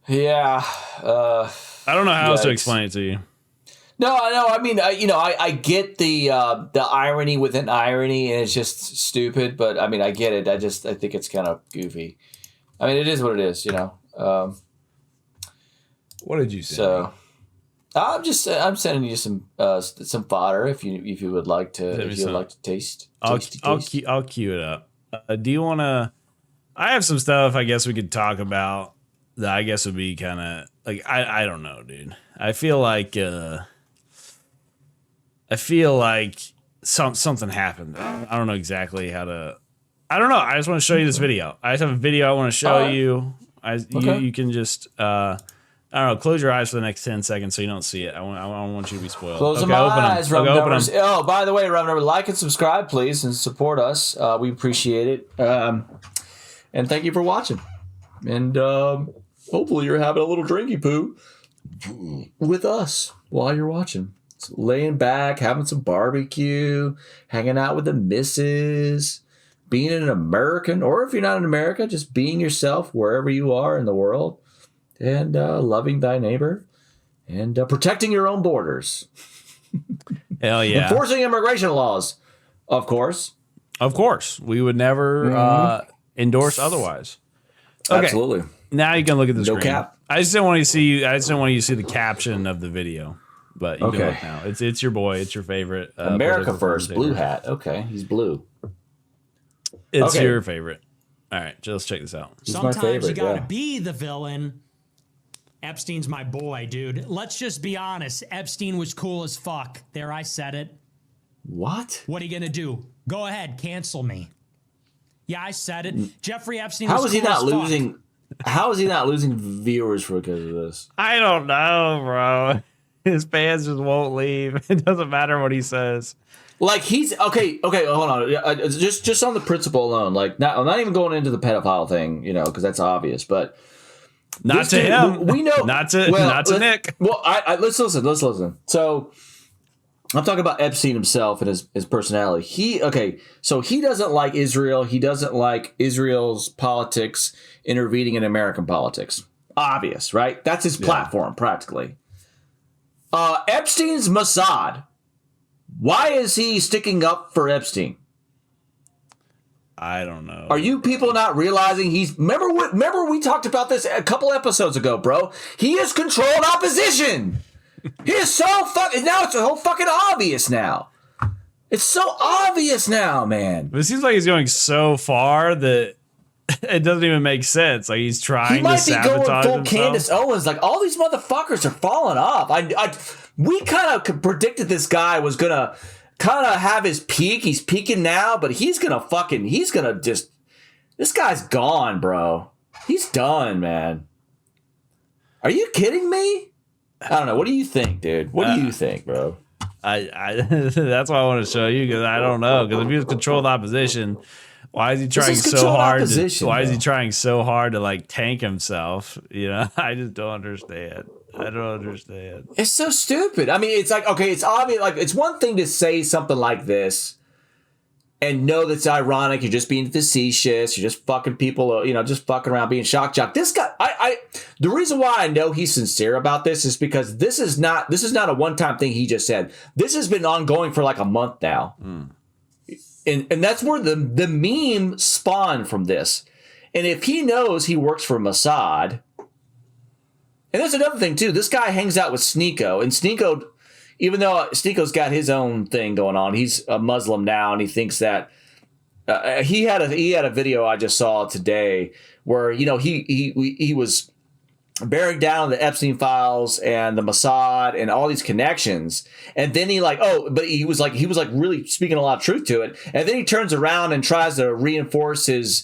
[SPEAKER 2] Yeah.
[SPEAKER 3] I don't know how else to explain it to you.
[SPEAKER 2] No, I know. I mean, I get the irony within irony, and it's just stupid. But I mean, I get it. I think it's kind of goofy. I mean, it is what it is, you know.
[SPEAKER 3] What did you say?
[SPEAKER 2] So, I'm sending you some fodder if you would like to taste.
[SPEAKER 3] I'll cue it up. Do you want to? I have some stuff I guess we could talk about that I guess would be kind of like I don't know, dude. I feel like something happened. I don't know exactly how to. I don't know. I just want to show you this video. I just have a video I want to show you. You can just I don't know. Close your eyes for the next 10 seconds so you don't see it. I don't want you to be spoiled.
[SPEAKER 2] Close my eyes, Rum Numbers. Oh, by the way, Rum Numbers, like and subscribe, please, and support us. We appreciate it. And thank you for watching. And Hopefully you're having a little drinky poo with us while you're watching. So laying back, having some barbecue, hanging out with the missus, being an American, or if you're not in America, just being yourself wherever you are in the world, and loving thy neighbor, and protecting your own borders.
[SPEAKER 3] Hell yeah.
[SPEAKER 2] Enforcing immigration laws, of course.
[SPEAKER 3] Of course. We would never endorse otherwise. Okay.
[SPEAKER 2] Absolutely.
[SPEAKER 3] Now you can look at the
[SPEAKER 2] No
[SPEAKER 3] screen.
[SPEAKER 2] cap.
[SPEAKER 3] I just didn't want you to see. I just didn't want you to see the caption of the video, but you can look now. It's your boy. It's your favorite.
[SPEAKER 2] America first. Blue hat. Okay, he's blue.
[SPEAKER 3] It's your favorite. All right, let's check this out.
[SPEAKER 2] He's my
[SPEAKER 1] Sometimes
[SPEAKER 2] favorite,
[SPEAKER 1] you gotta be the villain. Epstein's my boy, dude. Let's just be honest. Epstein was cool as fuck. There, I said it.
[SPEAKER 2] What?
[SPEAKER 1] What are you gonna do? Go ahead, cancel me. Yeah, I said it. Jeffrey Epstein.
[SPEAKER 2] How
[SPEAKER 1] was
[SPEAKER 2] is he
[SPEAKER 1] cool
[SPEAKER 2] not
[SPEAKER 1] as fuck.
[SPEAKER 2] losing? How is he not losing viewers because of this?
[SPEAKER 3] I don't know, bro. His fans just won't leave. It doesn't matter what he says.
[SPEAKER 2] Like he's okay. Hold on. Just on the principle alone. Like, I'm not even going into the pedophile thing, because that's obvious. But
[SPEAKER 3] not to him.
[SPEAKER 2] We know.
[SPEAKER 3] Not to Nick.
[SPEAKER 2] Well, let's listen. Let's listen. So I'm talking about Epstein himself and his personality. So he doesn't like Israel. He doesn't like Israel's politics intervening in American politics. Obvious, right? That's his platform, practically. Epstein's Mossad. Why is he sticking up for Epstein?
[SPEAKER 3] I don't know.
[SPEAKER 2] Are you people not realizing remember we talked about this a couple episodes ago, bro? He has controlled opposition. He is so now it's so fucking obvious now. It's so obvious now, man.
[SPEAKER 3] But it seems like he's going so far that it doesn't even make sense. Like he's trying to sabotage
[SPEAKER 2] going full
[SPEAKER 3] himself.
[SPEAKER 2] Candace Owens. Like all these motherfuckers are falling off. We kind of predicted this guy was gonna kind of have his peak. He's peaking now, but this guy's gone, bro. He's done, man. Are you kidding me? I don't know. What do you think, dude? What do you think, bro?
[SPEAKER 3] I that's why I want to show you, because I don't know. Because if he was controlled opposition, why is he trying so hard? Why is he trying so hard to like tank himself? I just don't understand. I don't understand.
[SPEAKER 2] It's so stupid. I mean, it's like, okay, it's obvious. Like, it's one thing to say something like this and know that's ironic. You're just being facetious. You're just fucking people, just fucking around being shock jock. This guy, the reason why I know he's sincere about this is because this is not a one-time thing he just said. This has been ongoing for like a month now. And that's where the meme spawned from this. And if he knows he works for Mossad, and that's another thing too, this guy hangs out with Sneeko, and Sneeko, even though Sneeko's got his own thing going on, he's a Muslim now, and he thinks that he had a video I just saw today where he was bearing down the Epstein files and the Mossad and all these connections, and then but he was really speaking a lot of truth to it, and then he turns around and tries to reinforce his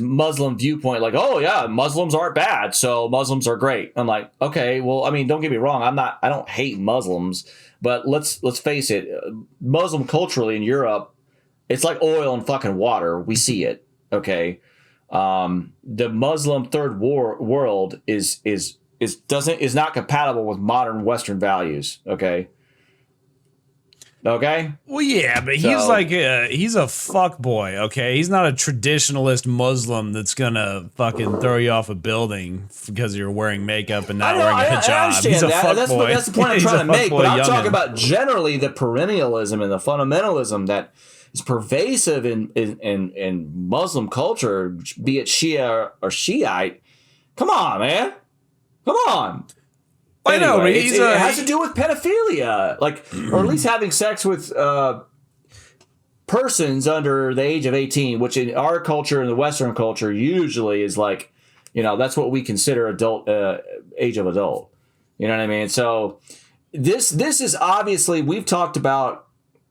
[SPEAKER 2] Muslim viewpoint, like, oh yeah, Muslims aren't bad, so Muslims are great. I'm like, okay, well, I mean, don't get me wrong, I don't hate Muslims, but let's face it, Muslim culturally in Europe, it's like oil and fucking water. We see it, okay? The Muslim third world is not compatible with modern Western values, okay? Okay.
[SPEAKER 3] Well, yeah, but he's a fuck boy. Okay, he's not a traditionalist Muslim that's gonna fucking throw you off a building because you're wearing makeup and not wearing a hijab.
[SPEAKER 2] I understand
[SPEAKER 3] he's a
[SPEAKER 2] that.
[SPEAKER 3] fuck boy.
[SPEAKER 2] That's the point I'm trying to make. But I'm talking about generally the perennialism and the fundamentalism that is pervasive in Muslim culture, be it Shia or Shiite. Come on, man. Come on.
[SPEAKER 3] I know, but
[SPEAKER 2] it has to do with pedophilia, or at least having sex with persons under the age of 18, which in our culture, in the Western culture, usually is like, that's what we consider adult age of adult. You know what I mean? So this is obviously, we've talked about.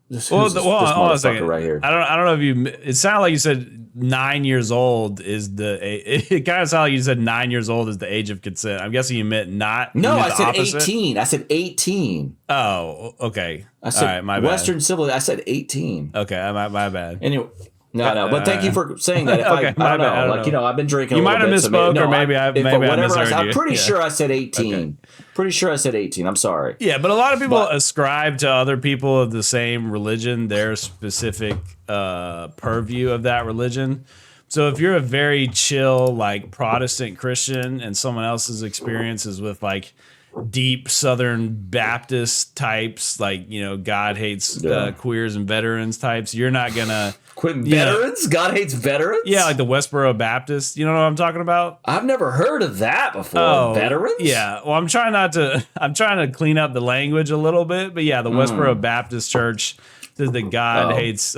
[SPEAKER 2] This
[SPEAKER 3] hold on a second.
[SPEAKER 2] Right here.
[SPEAKER 3] I don't know if you. It sounded like you said 9 years old is it kind of sounded like you said 9 years old is the age of consent. I'm guessing you meant not.
[SPEAKER 2] No, I said
[SPEAKER 3] opposite.
[SPEAKER 2] 18. I said 18.
[SPEAKER 3] Oh, okay.
[SPEAKER 2] I said
[SPEAKER 3] all right, my bad.
[SPEAKER 2] Western civilization. I said 18.
[SPEAKER 3] Okay, my bad.
[SPEAKER 2] Anyway, No, but thank you for saying that. If
[SPEAKER 3] Okay,
[SPEAKER 2] I don't know. I've been drinking.
[SPEAKER 3] You
[SPEAKER 2] a
[SPEAKER 3] might
[SPEAKER 2] little
[SPEAKER 3] have
[SPEAKER 2] bit,
[SPEAKER 3] misspoke, or maybe I misheard you.
[SPEAKER 2] I'm pretty
[SPEAKER 3] Yeah.
[SPEAKER 2] sure I said 18. Okay. Pretty sure I said 18. I'm sorry.
[SPEAKER 3] Yeah, but a lot of people ascribe to other people of the same religion their specific purview of that religion. So if you're a very chill, like Protestant Christian, and someone else's experience is with like deep Southern Baptist types, like, you know, God hates queers and veterans types, you're not gonna
[SPEAKER 2] veterans. God hates veterans.
[SPEAKER 3] Yeah, like the Westboro Baptist. You know what I'm talking about?
[SPEAKER 2] I've never heard of that before. Veterans.
[SPEAKER 3] Yeah. Well, I'm trying to clean up the language a little bit, but yeah, the Westboro Baptist Church says that God hates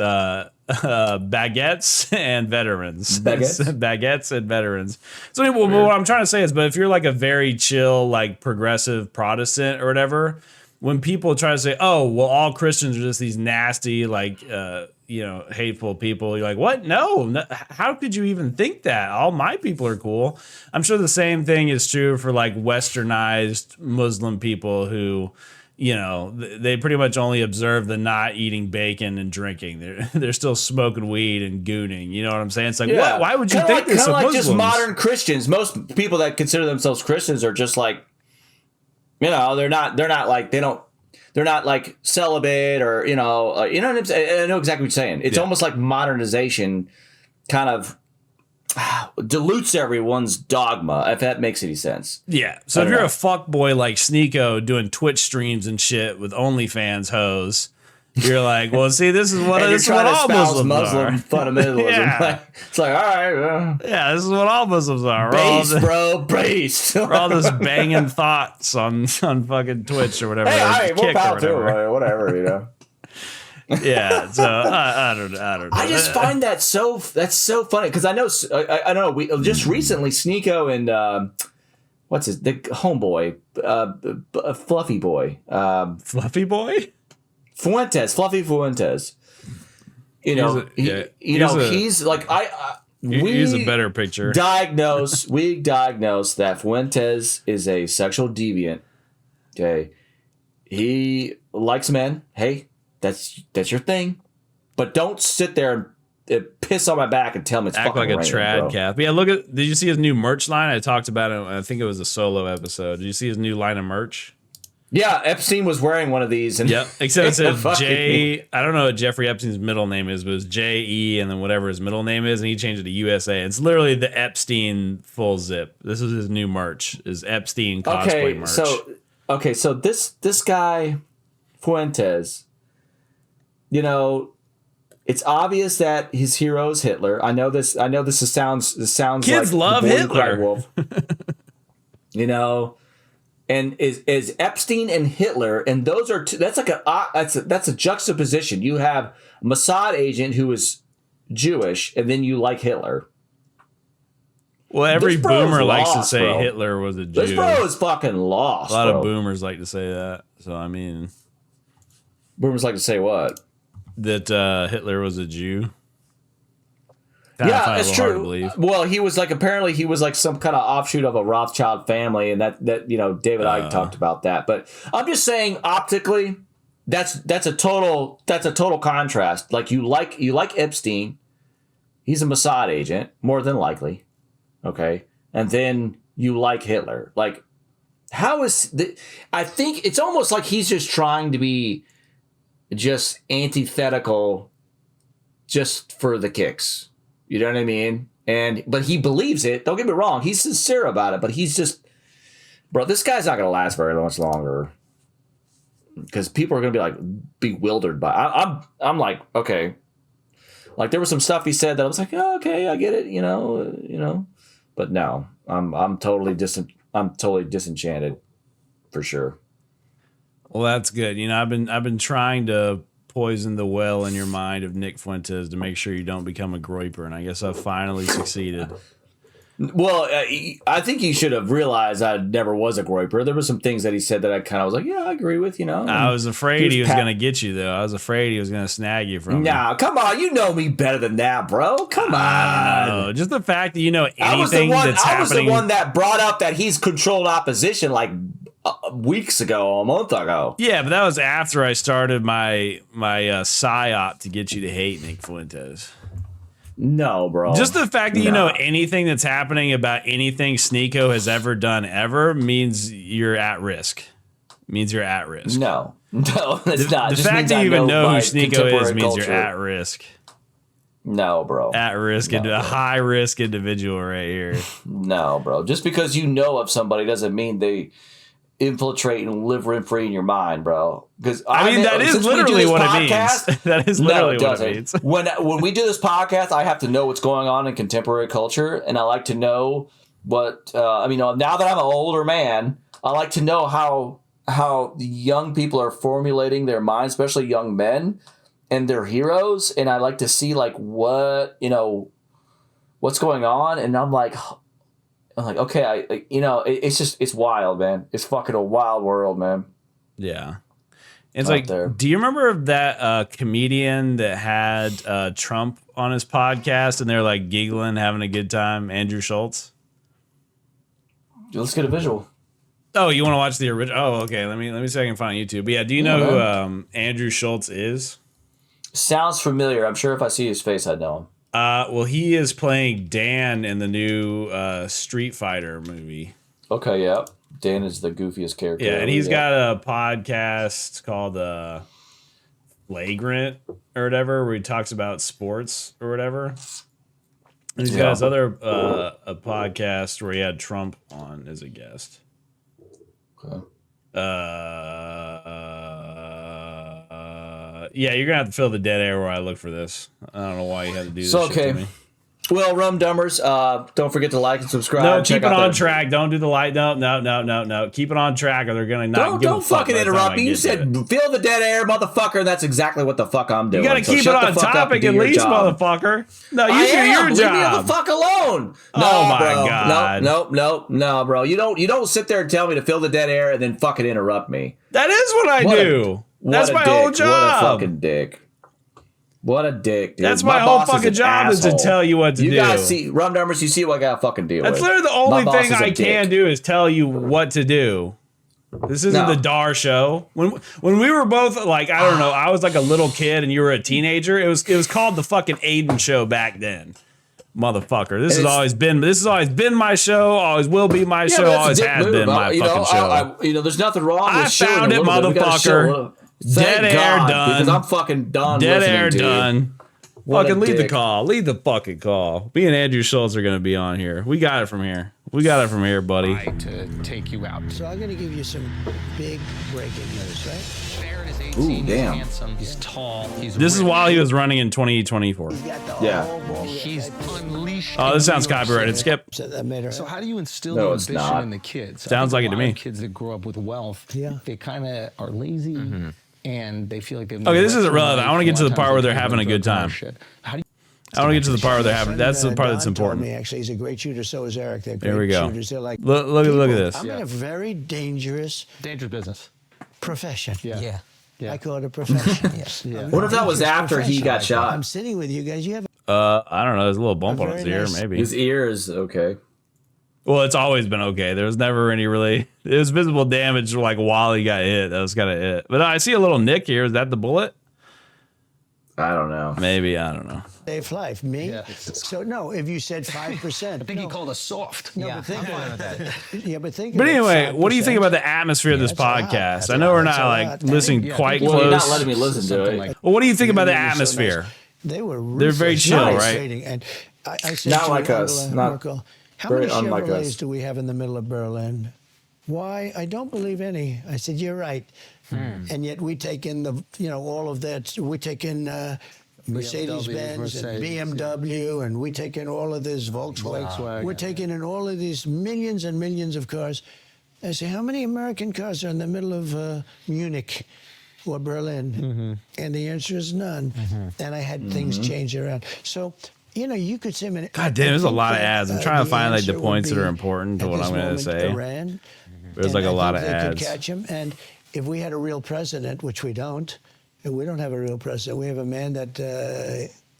[SPEAKER 3] baguettes and veterans. Baguettes and veterans. So anyway, what I'm trying to say is, but if you're like a very chill, like progressive Protestant or whatever, when people try to say, oh, well, all Christians are just these nasty, like, hateful people, you're like, what? No, how could you even think that? All my people are cool. I'm sure the same thing is true for like westernized Muslim people who, you know, they pretty much only observe the not eating bacon and drinking. They're still smoking weed and gooning. You know what I'm saying? It's like, why would you think this of Muslims?
[SPEAKER 2] Just modern Christians. Most people that consider themselves Christians are just like, you know, they're not like celibate or, you know what I'm saying? I know exactly what you're saying. It's almost like modernization kind of dilutes everyone's dogma, if that makes any sense.
[SPEAKER 3] Yeah. So if you're a fuckboy like Sneeko doing Twitch streams and shit with OnlyFans hoes, you're like, well, see, this is what all Muslim
[SPEAKER 2] fundamentalism.
[SPEAKER 3] Yeah.
[SPEAKER 2] It's like, all right,
[SPEAKER 3] yeah, this is what all Muslims are.
[SPEAKER 2] Based, bro, based.
[SPEAKER 3] We're all just banging thoughts on fucking Twitch or whatever.
[SPEAKER 2] Hey, we'll power to whatever, you know.
[SPEAKER 3] Yeah, so I don't know.
[SPEAKER 2] I just find that's so funny because I know we just recently Sneeko and what's the homeboy, Fluffy Boy,
[SPEAKER 3] Fluffy Boy,
[SPEAKER 2] Fluffy Fuentes. You know, he's like
[SPEAKER 3] he's a better picture.
[SPEAKER 2] We diagnose that Fuentes is a sexual deviant. Okay, he likes men. Hey. That's your thing, but don't sit there and piss on my back and tell me it's
[SPEAKER 3] act
[SPEAKER 2] fucking
[SPEAKER 3] like a
[SPEAKER 2] raining,
[SPEAKER 3] trad
[SPEAKER 2] bro.
[SPEAKER 3] cap. Yeah, did you see his new merch line? I talked about it. I think it was a solo episode. Did you see his new line of merch?
[SPEAKER 2] Yeah, Epstein was wearing one of these. And
[SPEAKER 3] yep, except it says J. I don't know what Jeffrey Epstein's middle name is, but it's J.E. and then whatever his middle name is, and he changed it to USA. It's literally the Epstein full zip. This is his new merch. Is Epstein cosplay merch?
[SPEAKER 2] So this guy Fuentes. You know, it's obvious that his hero is Hitler. I know this. Sounds
[SPEAKER 3] kids
[SPEAKER 2] like
[SPEAKER 3] love Hitler.
[SPEAKER 2] You know, and is Epstein and Hitler, and those are two. That's like that's a juxtaposition. You have a Mossad agent who is Jewish, and then you like Hitler.
[SPEAKER 3] Well, every boomer likes to say Hitler was a Jew.
[SPEAKER 2] This bro is fucking lost.
[SPEAKER 3] A lot of boomers like to say that. So I mean,
[SPEAKER 2] boomers like to say what?
[SPEAKER 3] That Hitler was a Jew.
[SPEAKER 2] Yeah, it's true. Well, he was like some kind of offshoot of a Rothschild family, and that David Icke talked about that. But I'm just saying, optically, that's a total contrast. Like you like Epstein, he's a Mossad agent, more than likely, okay, and then you like Hitler. Like, how is I think it's almost like he's just trying to be just antithetical just for the kicks. You know what I mean? But he believes it. Don't get me wrong. He's sincere about it, but he's just, bro, this guy's not going to last very much longer because people are going to be like bewildered by I'm like, okay. Like there was some stuff he said that I was like, oh, okay, I get it. You know, but no, I'm totally disenchanted for sure.
[SPEAKER 3] Well, that's good. You know, I've been trying to poison the well in your mind of Nick Fuentes to make sure you don't become a groiper, and I guess I've finally succeeded.
[SPEAKER 2] Well, I think he should have realized I never was a groiper. There were some things that he said that I kind of was like, yeah, I agree with, you know.
[SPEAKER 3] I was afraid he was going to get you, though. I was afraid he was going to snag you from me.
[SPEAKER 2] Nah, come on. You know me better than that, bro. Come on.
[SPEAKER 3] I don't know. Just the fact that you know anything that's happening. I was the one
[SPEAKER 2] that brought up that he's controlled opposition like weeks ago, a month ago.
[SPEAKER 3] Yeah, but that was after I started my psyop to get you to hate Nick Fuentes.
[SPEAKER 2] No, bro.
[SPEAKER 3] Just the fact that you know anything that's happening about anything Sneeko has ever done ever means you're at risk. Means you're at risk.
[SPEAKER 2] No, it's not.
[SPEAKER 3] The
[SPEAKER 2] Just
[SPEAKER 3] fact
[SPEAKER 2] means
[SPEAKER 3] that
[SPEAKER 2] I
[SPEAKER 3] you even know who
[SPEAKER 2] my
[SPEAKER 3] Sneeko is means
[SPEAKER 2] culture.
[SPEAKER 3] you're at risk.
[SPEAKER 2] No, bro.
[SPEAKER 3] At risk, a high risk individual right here.
[SPEAKER 2] No, bro. Just because you know of somebody doesn't mean they infiltrate and live rent free in your mind, bro. Because
[SPEAKER 3] I mean, that is literally what it means. That is literally what it means.
[SPEAKER 2] When we do this podcast, I have to know what's going on in contemporary culture, and I like to know what. I mean, now that I'm an older man, I like to know how young people are formulating their minds, especially young men and their heroes, and I like to see like what what's going on, and I'm like, okay, it's wild, man. It's fucking a wild world, man.
[SPEAKER 3] Yeah. It's like, do you remember that comedian that had Trump on his podcast and they're like giggling, having a good time? Andrew Schultz.
[SPEAKER 2] Let's get a visual.
[SPEAKER 3] Oh, you want to watch the original? Oh, okay. Let me see if I can find YouTube. But yeah, do you know who Andrew Schultz is?
[SPEAKER 2] Sounds familiar. I'm sure if I see his face, I'd know him.
[SPEAKER 3] Well, he is playing Dan in the new Street Fighter movie.
[SPEAKER 2] Okay, yeah. Dan is the goofiest character.
[SPEAKER 3] Yeah, and he's got a podcast called Flagrant or whatever, where he talks about sports or whatever. And he's got his other a podcast where he had Trump on as a guest.
[SPEAKER 2] Okay.
[SPEAKER 3] Yeah, you're gonna have to fill the dead air where I look for this. I don't know why you had to do this. Shit to me.
[SPEAKER 2] Well, Rum Dumbers, don't forget to like and subscribe.
[SPEAKER 3] No, keep it on track. Don't do the light. No. Keep it on track, or they're gonna not.
[SPEAKER 2] Don't fucking interrupt me. You said fill the dead air, motherfucker. That's exactly what the fuck I'm doing.
[SPEAKER 3] You gotta keep it on topic at least, motherfucker. No, you do your job.
[SPEAKER 2] Leave me the fuck alone.
[SPEAKER 3] Oh my god.
[SPEAKER 2] No, bro. You don't sit there and tell me to fill the dead air and then fucking interrupt me.
[SPEAKER 3] That is what I do. That's my whole job.
[SPEAKER 2] What a fucking dick. What a dick, dude.
[SPEAKER 3] That's my whole fucking job is to tell you what to do.
[SPEAKER 2] You guys see, Rum Numbers, you see what I got to fucking deal with.
[SPEAKER 3] That's literally the only thing I can do is tell you what to do. This isn't the Dar show. When we were both like, I don't know, I was like a little kid and you were a teenager. It was called the fucking Aiden show back then. Motherfucker. This has always been my show, always will be my show, always has been my fucking show.
[SPEAKER 2] There's nothing wrong with
[SPEAKER 3] I found it, motherfucker. Dead air done.
[SPEAKER 2] Because I'm fucking done.
[SPEAKER 3] Dead air done. Fucking lead the call. Lead the fucking call. Me and Andrew Schultz are gonna be on here. We got it from here. Buddy.
[SPEAKER 5] To take you out.
[SPEAKER 6] So I'm gonna give you some big breaking news, right?
[SPEAKER 5] Barrett is 18.
[SPEAKER 2] Ooh, damn.
[SPEAKER 5] He's handsome. He's tall.
[SPEAKER 3] This is while he was running in 2024.
[SPEAKER 2] Yeah.
[SPEAKER 5] He's unleashed.
[SPEAKER 3] Oh, this sounds copyrighted. Skip.
[SPEAKER 5] So how do you instill
[SPEAKER 2] No,
[SPEAKER 5] the
[SPEAKER 2] it's
[SPEAKER 5] ambition
[SPEAKER 2] not.
[SPEAKER 5] in the kids?
[SPEAKER 3] Sounds like it to me.
[SPEAKER 5] Kids that grow up with wealth, they kind of are lazy. And they feel like they've
[SPEAKER 3] Okay, this isn't relevant. I want to get to the part where they're having a good time. I want to get to the part where they're having. That's the part that's important.
[SPEAKER 6] Actually, he's a great shooter. So is Eric. They're great
[SPEAKER 3] There we go.
[SPEAKER 6] shooters. They're like
[SPEAKER 3] look at this.
[SPEAKER 6] I'm in a very dangerous
[SPEAKER 5] business.
[SPEAKER 6] Profession.
[SPEAKER 5] Yeah.
[SPEAKER 6] I call it a profession.
[SPEAKER 2] What if that was after he got shot?
[SPEAKER 6] I'm sitting with you guys. You have
[SPEAKER 3] I don't know. There's a little bump on his
[SPEAKER 6] very
[SPEAKER 3] ear,
[SPEAKER 6] nice-
[SPEAKER 3] maybe.
[SPEAKER 2] His ear is okay.
[SPEAKER 3] Well, it's always been okay. There was never any really. It was visible damage like while he got hit. That was kind of it. But I see a little nick here. Is that the bullet?
[SPEAKER 2] I don't know.
[SPEAKER 3] Maybe, I don't know.
[SPEAKER 6] safe life. Me?
[SPEAKER 5] Yeah.
[SPEAKER 6] So no, if you said 5%.
[SPEAKER 5] I think he called us soft.
[SPEAKER 6] No, but think about that. Yeah, but think.
[SPEAKER 3] But
[SPEAKER 6] about
[SPEAKER 3] anyway, what do you
[SPEAKER 6] 5%.
[SPEAKER 3] think about the atmosphere of this
[SPEAKER 6] that's a lot.
[SPEAKER 3] podcast?
[SPEAKER 6] That's
[SPEAKER 3] I
[SPEAKER 6] a
[SPEAKER 3] know
[SPEAKER 6] lot.
[SPEAKER 3] we're
[SPEAKER 6] That's
[SPEAKER 3] not
[SPEAKER 6] a
[SPEAKER 3] like
[SPEAKER 6] lot.
[SPEAKER 3] listening quite
[SPEAKER 2] Well,
[SPEAKER 3] close.
[SPEAKER 2] you're not letting me listen to it.
[SPEAKER 3] Well, what do you think about the
[SPEAKER 6] Really so nice.
[SPEAKER 3] atmosphere?
[SPEAKER 6] They were
[SPEAKER 3] They're very
[SPEAKER 6] ruthless,
[SPEAKER 3] chill,
[SPEAKER 6] nice
[SPEAKER 3] right?
[SPEAKER 6] trading. And I said
[SPEAKER 2] Not
[SPEAKER 6] to
[SPEAKER 2] like us.
[SPEAKER 6] Angela
[SPEAKER 2] Not
[SPEAKER 6] Merkel, how
[SPEAKER 2] very
[SPEAKER 6] many
[SPEAKER 2] unlike
[SPEAKER 6] Chevrolets
[SPEAKER 2] us.
[SPEAKER 6] do we have in the middle of Berlin? Why? I don't believe any. I said, you're right. And yet we take in all of that. We take in Mercedes-Benz and BMW, and we take in all of this Volkswagen. We're taking in all of these millions and millions of cars. I say, how many American cars are in the middle of Munich or Berlin? And the answer is none. And I had things change around. So, you could say,
[SPEAKER 3] God damn, there's a lot of ads. I'm trying to find like the points that are important to what I'm going to say.
[SPEAKER 6] Iran,
[SPEAKER 3] There's like a lot of
[SPEAKER 6] they
[SPEAKER 3] ads.
[SPEAKER 6] could catch him. And if we had a real president, which we don't have a real president. We have a man that.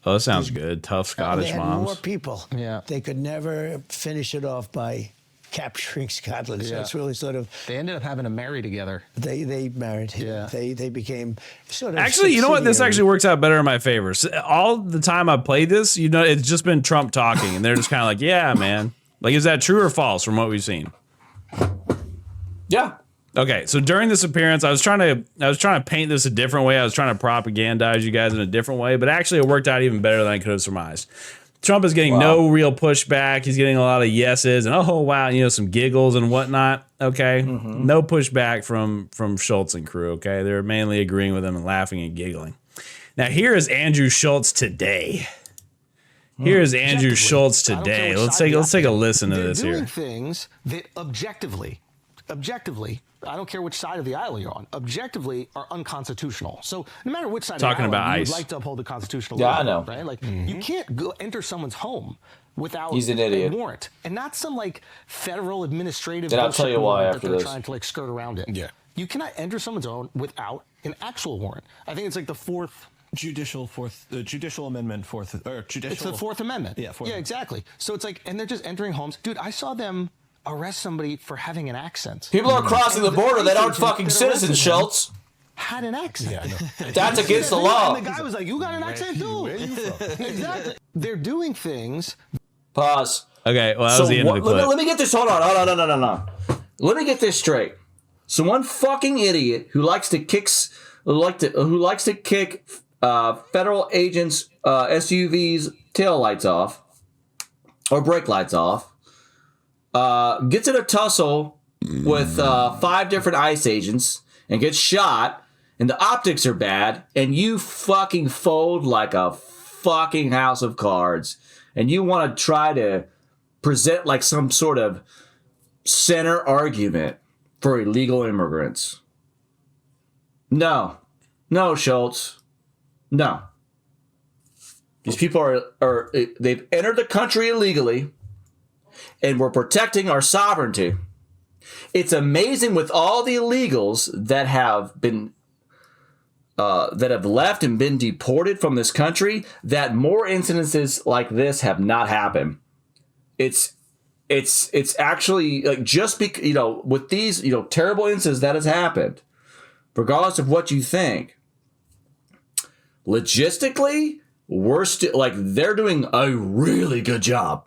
[SPEAKER 3] Oh, that sounds good. Tough Scottish
[SPEAKER 6] they had
[SPEAKER 3] moms.
[SPEAKER 6] more people.
[SPEAKER 5] Yeah.
[SPEAKER 6] They could never finish it off by capturing Scotland. So
[SPEAKER 5] Yeah.
[SPEAKER 6] it's really sort of
[SPEAKER 5] They ended up having to marry together.
[SPEAKER 6] they married.
[SPEAKER 5] Yeah.
[SPEAKER 6] They became sort of
[SPEAKER 3] Actually, you know what? This
[SPEAKER 6] subsidiary.
[SPEAKER 3] actually works out better in my favor. So, all the time I played this, it's just been Trump talking, and they're just kind of like, "Yeah, man." Like, is that true or false from what we've seen?
[SPEAKER 2] Yeah.
[SPEAKER 3] Okay, so during this appearance, I was trying to paint this a different way. I was trying to propagandize you guys in a different way, but actually, it worked out even better than I could have surmised. Trump is getting no real pushback. He's getting a lot of yeses and oh wow, some giggles and whatnot. Okay, no pushback from Schultz and crew. Okay, they're mainly agreeing with him and laughing and giggling. Now here is Andrew Schultz today. Here's Andrew Schultz today. Let's take a listen to this
[SPEAKER 5] They're doing
[SPEAKER 3] here.
[SPEAKER 5] things that objectively, I don't care which side of the aisle you're on, objectively are unconstitutional. So no matter which side
[SPEAKER 3] Talking
[SPEAKER 5] of the aisle,
[SPEAKER 3] about
[SPEAKER 5] you
[SPEAKER 3] ICE.
[SPEAKER 5] would like to uphold the constitutional
[SPEAKER 2] Yeah, I
[SPEAKER 5] law,
[SPEAKER 2] know.
[SPEAKER 5] right? Like you can't go enter someone's home without
[SPEAKER 2] He's an
[SPEAKER 5] a
[SPEAKER 2] idiot.
[SPEAKER 5] warrant, and not some like federal administrative.
[SPEAKER 2] Then I'll tell
[SPEAKER 5] bullshit
[SPEAKER 2] you why
[SPEAKER 5] warrant
[SPEAKER 2] after
[SPEAKER 5] that they're
[SPEAKER 2] this.
[SPEAKER 5] trying to like skirt around it.
[SPEAKER 7] Yeah.
[SPEAKER 5] You cannot enter someone's home without an actual warrant. I think it's like the fourth.
[SPEAKER 7] Judicial amendment or judicial.
[SPEAKER 5] It's the Fourth Amendment.
[SPEAKER 7] Yeah, Fourth Amendment.
[SPEAKER 5] Exactly. So it's like, and they're just entering homes. Dude, I saw them arrest somebody for having an accent.
[SPEAKER 2] People are crossing the border that aren't
[SPEAKER 5] agent
[SPEAKER 2] fucking
[SPEAKER 5] that
[SPEAKER 2] citizens,
[SPEAKER 5] arrested him
[SPEAKER 2] Schultz.
[SPEAKER 5] Had an accent.
[SPEAKER 7] Yeah, I know.
[SPEAKER 2] That's against the law.
[SPEAKER 5] And the guy was like, "You got an accent too."
[SPEAKER 7] Where you from?
[SPEAKER 5] Exactly. They're doing things.
[SPEAKER 2] Pause.
[SPEAKER 3] Okay, well that was the end of the clip.
[SPEAKER 2] Let me get this. Hold on. No. Let me get this straight. So one fucking idiot who likes to kick federal agents' SUVs tail lights off or brake lights off, gets in a tussle with 5 different ICE agents and gets shot, and the optics are bad, and you fucking fold like a fucking house of cards, and you want to try to present like some sort of center argument for illegal immigrants. No, Schultz. No. These people they've entered the country illegally, and we're protecting our sovereignty. It's amazing with all the illegals that have left and been deported from this country that more incidences like this have not happened. It's actually like just because, with these, terrible incidents that has happened, regardless of what you think, logistically, we're still like they're doing a really good job.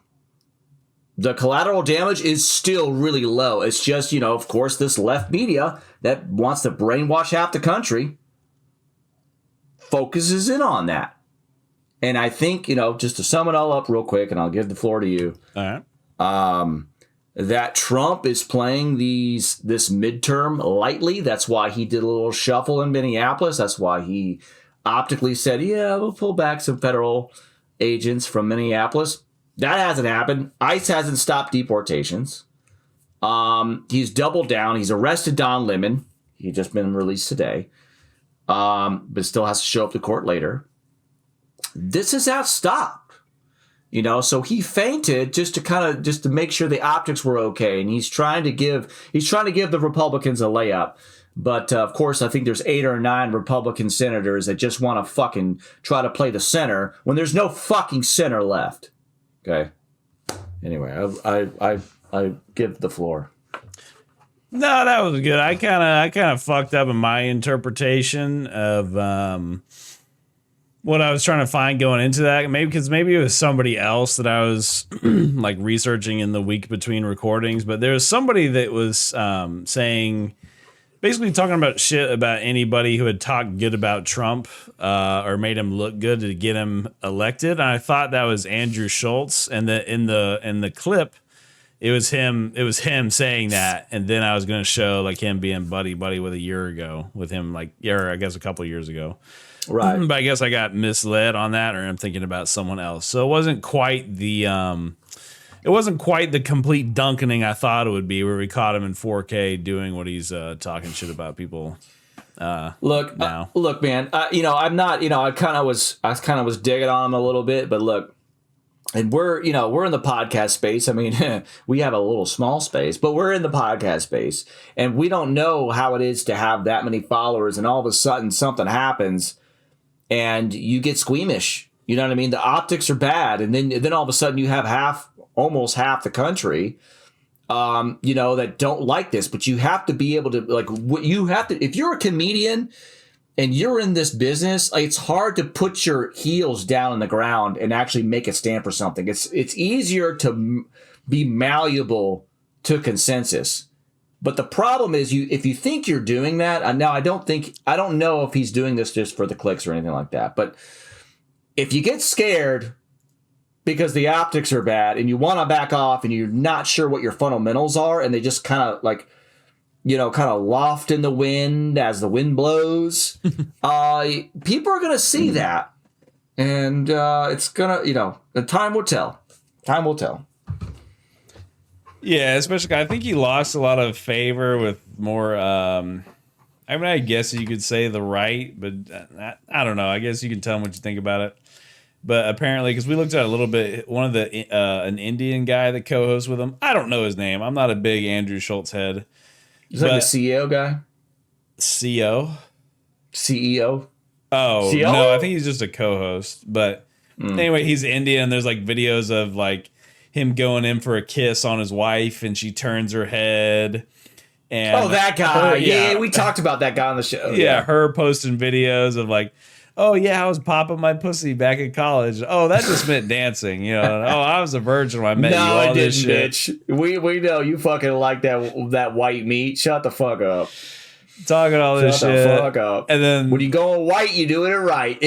[SPEAKER 2] The collateral damage is still really low. It's just, of course, this left media that wants to brainwash half the country focuses in on that. And I think, just to sum it all up real quick, and I'll give the floor to you.
[SPEAKER 3] All right.
[SPEAKER 2] That Trump is playing this midterm lightly. That's why he did a little shuffle in Minneapolis. That's why he optically said, yeah, we'll pull back some federal agents from Minneapolis. That hasn't happened. ICE hasn't stopped deportations. He's doubled down. He's arrested Don Lemon. He's just been released today. But still has to show up to court later. This is outstopped. So he fainted just to make sure the optics were okay, and he's trying to give the Republicans a layup. But of course, I think there's 8 or 9 Republican senators that just want to fucking try to play the center when there's no fucking center left. Okay. Anyway, I give the floor.
[SPEAKER 3] No, that was good. I kind of fucked up in my interpretation of what I was trying to find going into that. Maybe it was somebody else that I was like researching in the week between recordings. But there was somebody that was saying, basically talking about shit about anybody who had talked good about Trump or made him look good to get him elected. And I thought that was Andrew Schultz. And in the clip, it was him saying that. And then I was going to show like him being buddy with a year ago with him, like, I guess a couple years ago.
[SPEAKER 2] Right.
[SPEAKER 3] But I guess I got misled on that, or I'm thinking about someone else. So it wasn't quite the complete dunkening I thought it would be, where we caught him in 4K doing what he's talking shit about people.
[SPEAKER 2] Look, man. I'm not. I kind of was digging on him a little bit, but look, and we're in the podcast space. I mean, we have a little small space, but we're in the podcast space, and we don't know how it is to have that many followers, and all of a sudden something happens, and you get squeamish. You know what I mean? The optics are bad, and then all of a sudden you have almost half the country that don't like this, but you have to be able to if you're a comedian and you're in this business, it's hard to put your heels down in the ground and actually make a stand for something. It's easier to be malleable to consensus. But the problem is if you think you're doing that, now I don't know if he's doing this just for the clicks or anything like that. But if you get scared because the optics are bad and you want to back off and you're not sure what your fundamentals are and they just kind of loft in the wind as the wind blows, people are going to see that. And it's going to, the time will tell. Time will tell.
[SPEAKER 3] Yeah, especially I think he lost a lot of favor with more, I guess you could say the right, but I don't know. I guess you can tell him what you think about it. But apparently, because we looked at it a little bit, one of an Indian guy that co-hosts with him, I don't know his name. I'm not a big Andrew Schultz head.
[SPEAKER 2] Is that the CEO guy?
[SPEAKER 3] CEO?
[SPEAKER 2] CEO?
[SPEAKER 3] Oh,
[SPEAKER 2] CEO?
[SPEAKER 3] No, I think he's just a co-host. But anyway, he's Indian. There's like videos of like him going in for a kiss on his wife and she turns her head. And
[SPEAKER 2] that guy. Yeah, we talked about that guy on the show.
[SPEAKER 3] Yeah, her posting videos of like, oh yeah, I was popping my pussy back in college. Oh, that just meant dancing, Oh, I was a virgin when I met you.
[SPEAKER 2] No,
[SPEAKER 3] all
[SPEAKER 2] it
[SPEAKER 3] this
[SPEAKER 2] didn't,
[SPEAKER 3] shit.
[SPEAKER 2] bitch. We know you fucking like that white meat. Shut the fuck up.
[SPEAKER 3] Talking all this
[SPEAKER 2] Shut
[SPEAKER 3] shit.
[SPEAKER 2] the fuck up.
[SPEAKER 3] And then
[SPEAKER 2] when you go white, you doing it right.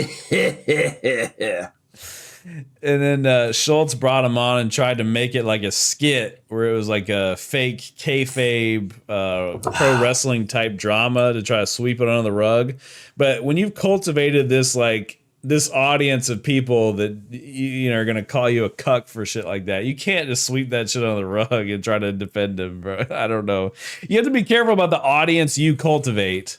[SPEAKER 3] And then Schultz brought him on and tried to make it like a skit where it was like a fake kayfabe pro wrestling type drama to try to sweep it under the rug. But when you've cultivated this audience of people that are going to call you a cuck for shit like that, you can't just sweep that shit under the rug and try to defend him, bro. I don't know. You have to be careful about the audience you cultivate.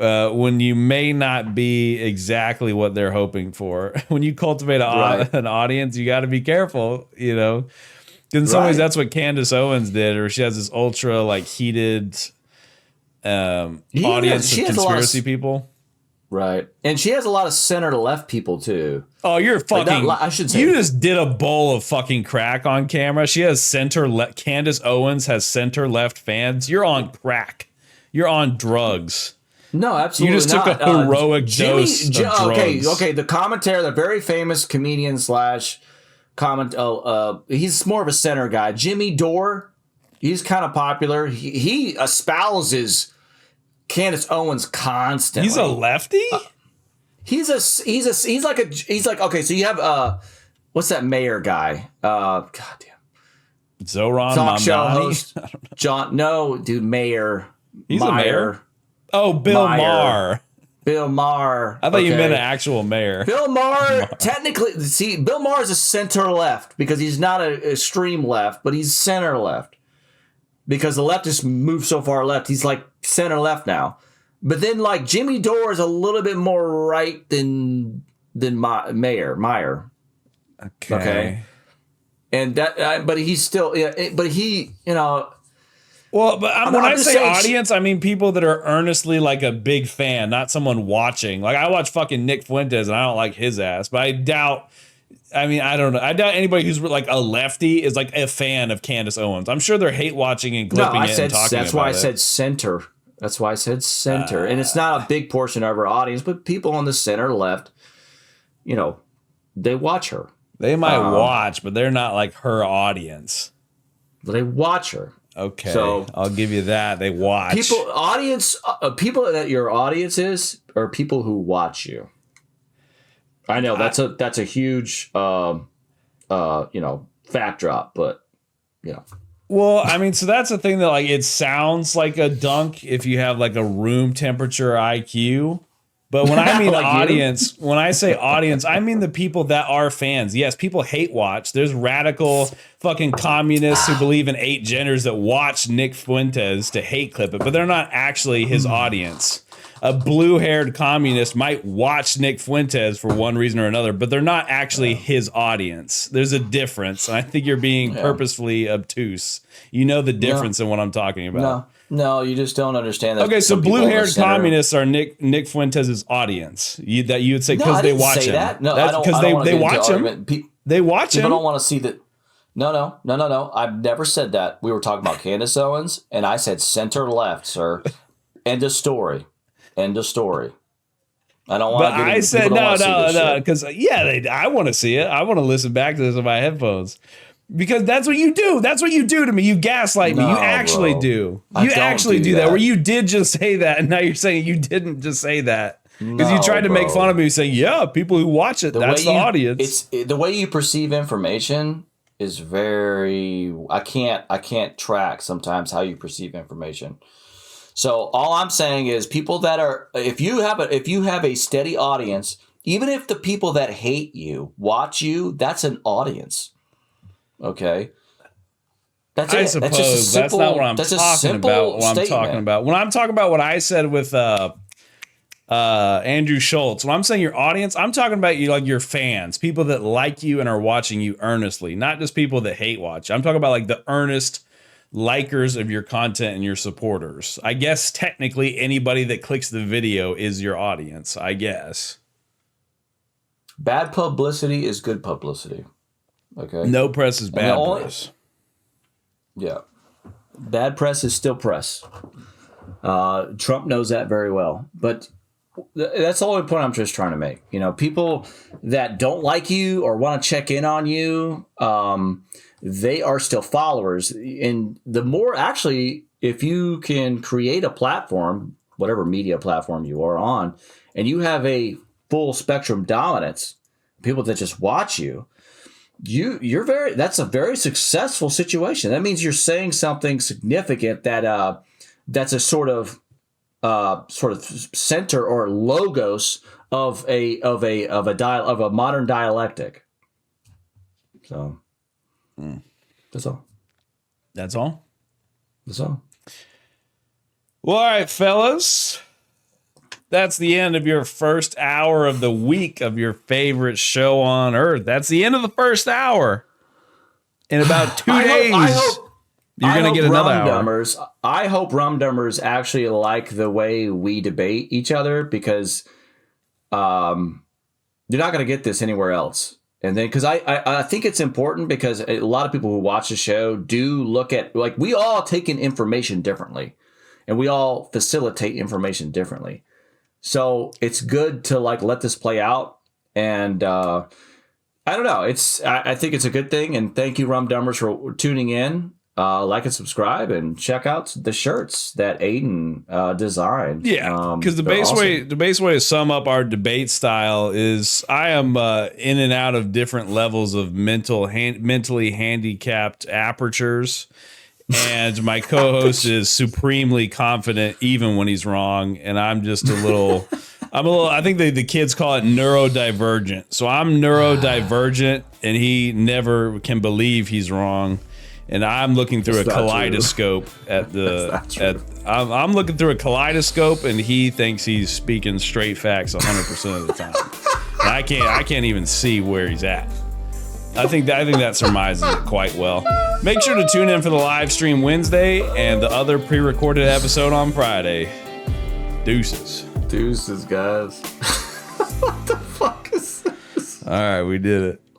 [SPEAKER 3] When you may not be exactly what they're hoping for. When you cultivate an audience, you got to be careful, In some ways, that's what Candace Owens did, or she has this ultra heated audience of conspiracy people.
[SPEAKER 2] Right. And she has a lot of center left people too.
[SPEAKER 3] Oh, you're fucking.
[SPEAKER 2] I should say.
[SPEAKER 3] You just did a bowl of fucking crack on camera. She has center left. Candace Owens has center left fans. You're on crack. You're on drugs.
[SPEAKER 2] No, absolutely
[SPEAKER 3] not. You just took a heroic dose of drugs.
[SPEAKER 2] Okay. The commentator, the very famous comedian / he's more of a center guy. Jimmy Dore, he's kind of popular. He espouses Candace Owens constantly.
[SPEAKER 3] He's a lefty?
[SPEAKER 2] He's like okay, so you have what's that mayor guy? God damn.
[SPEAKER 3] Zoran
[SPEAKER 2] Talk
[SPEAKER 3] Mamdani?
[SPEAKER 2] show host. John, no, dude, mayor.
[SPEAKER 3] He's
[SPEAKER 2] Meyer.
[SPEAKER 3] a mayor? Oh, Bill Maher.
[SPEAKER 2] Bill Maher.
[SPEAKER 3] I thought you meant an actual mayor.
[SPEAKER 2] Bill Maher, technically, Bill Maher is a center left because he's not a extreme left, but he's center left. Because the leftists moved so far left, he's like center left now. But then Jimmy Dore is a little bit more right than Meyer. Okay. And that, but he's still, but he,
[SPEAKER 3] Well, but when I say audience, I mean people that are earnestly a big fan, not someone watching. I watch fucking Nick Fuentes and I don't like his ass, but I doubt anybody who's a lefty is a fan of Candace Owens. I'm sure they're hate watching and clipping it and talking about it.
[SPEAKER 2] That's why I said center. That's why I said center. And it's not a big portion of our audience, but people on the center left, they watch her.
[SPEAKER 3] They might watch, but they're not her audience.
[SPEAKER 2] But they watch her.
[SPEAKER 3] Okay, so I'll give you that. They watch.
[SPEAKER 2] People that your audience is are people who watch you. I know that's a huge fact drop, but
[SPEAKER 3] Well, I mean, so that's the thing that it sounds like a dunk if you have a room temperature IQ. But when I mean audience, when I say audience, I mean the people that are fans. Yes, people hate watch. There's radical fucking communists who believe in 8 genders that watch Nick Fuentes to hate clip it, but they're not actually his audience. A blue-haired communist might watch Nick Fuentes for one reason or another, but they're not actually his audience. There's a difference, and I think you're being purposefully obtuse. You know the difference in what I'm talking about.
[SPEAKER 2] No, you just don't understand that.
[SPEAKER 3] Okay, so blue-haired communists are Nick Fuentes' audience. That you would say because they watch him.
[SPEAKER 2] That. No,
[SPEAKER 3] that's because they watch him. They watch him.
[SPEAKER 2] People don't want to see that. No. I've never said that. We were talking about Candace Owens, and I said center left, sir. End of story. End of story. I don't want to.
[SPEAKER 3] But I said no, because I want to see it. I want to listen back to this on my headphones. Because that's what you do. That's what you do to me. You gaslight me. You actually do. You actually do that. Where you did just say that, and now you're saying you didn't just say that. Because you tried to make fun of me, saying, "Yeah, people who watch it, that's the audience."
[SPEAKER 2] The way you perceive information is very. I can't track sometimes how you perceive information. So all I'm saying is, people that are, if you have a steady audience, even if the people that hate you watch you, that's an audience. Okay. That's it.
[SPEAKER 3] I suppose that's not what I'm talking about. I'm talking about when I'm talking about what I said with Andrew Schultz. When I'm saying your audience, I'm talking about you, like your fans, people that like you and are watching you earnestly, not just people that hate watch. I'm talking about like the earnest likers of your content and your supporters. I guess technically anybody that clicks the video is your audience, I guess.
[SPEAKER 2] Bad publicity is good publicity. Okay.
[SPEAKER 3] No press is bad press.
[SPEAKER 2] Yeah. Bad press is still press. Trump knows that very well. But that's the only point I'm just trying to make. You know, people that don't like you or want to check in on you, they are still followers. And the more, actually, if you can create a platform, whatever media platform you are on, and you have a full spectrum dominance, people that just watch you, that's a very successful situation. That means you're saying something significant that that's a sort of center or logos of a modern dialectic. So that's all.
[SPEAKER 3] That's all.
[SPEAKER 2] That's all.
[SPEAKER 3] Well, all right, fellas. That's the end of your first hour of the week of your favorite show on earth. That's the end of the first hour. In about 2 days, you're going to get another hour.
[SPEAKER 2] I hope Rumdummers actually like the way we debate each other, because you're not going to get this anywhere else. And then, because I think it's important, because a lot of people who watch the show do look at, like, we all take in information differently, and we all facilitate information differently. So it's good to like let this play out, and I don't know. I think it's a good thing, and thank you, Rumdummers, for tuning in. Like and subscribe, and check out the shirts that Aiden designed.
[SPEAKER 3] Yeah, because the base way to sum up our debate style is I am in and out of different levels of mentally handicapped apertures. And my co-host is supremely confident even when he's wrong, and I'm just a little I think the kids call it neurodivergent. So I'm neurodivergent, and he never can believe he's wrong. And I'm looking through a kaleidoscope I'm looking through a kaleidoscope, and he thinks he's speaking straight facts 100% of the time. And I can't even see where he's at. I think that surmises it quite well. Make sure to tune in for the live stream Wednesday and the other pre-recorded episode on Friday. Deuces.
[SPEAKER 2] Deuces, guys. What the fuck is this?
[SPEAKER 3] All right, we did it.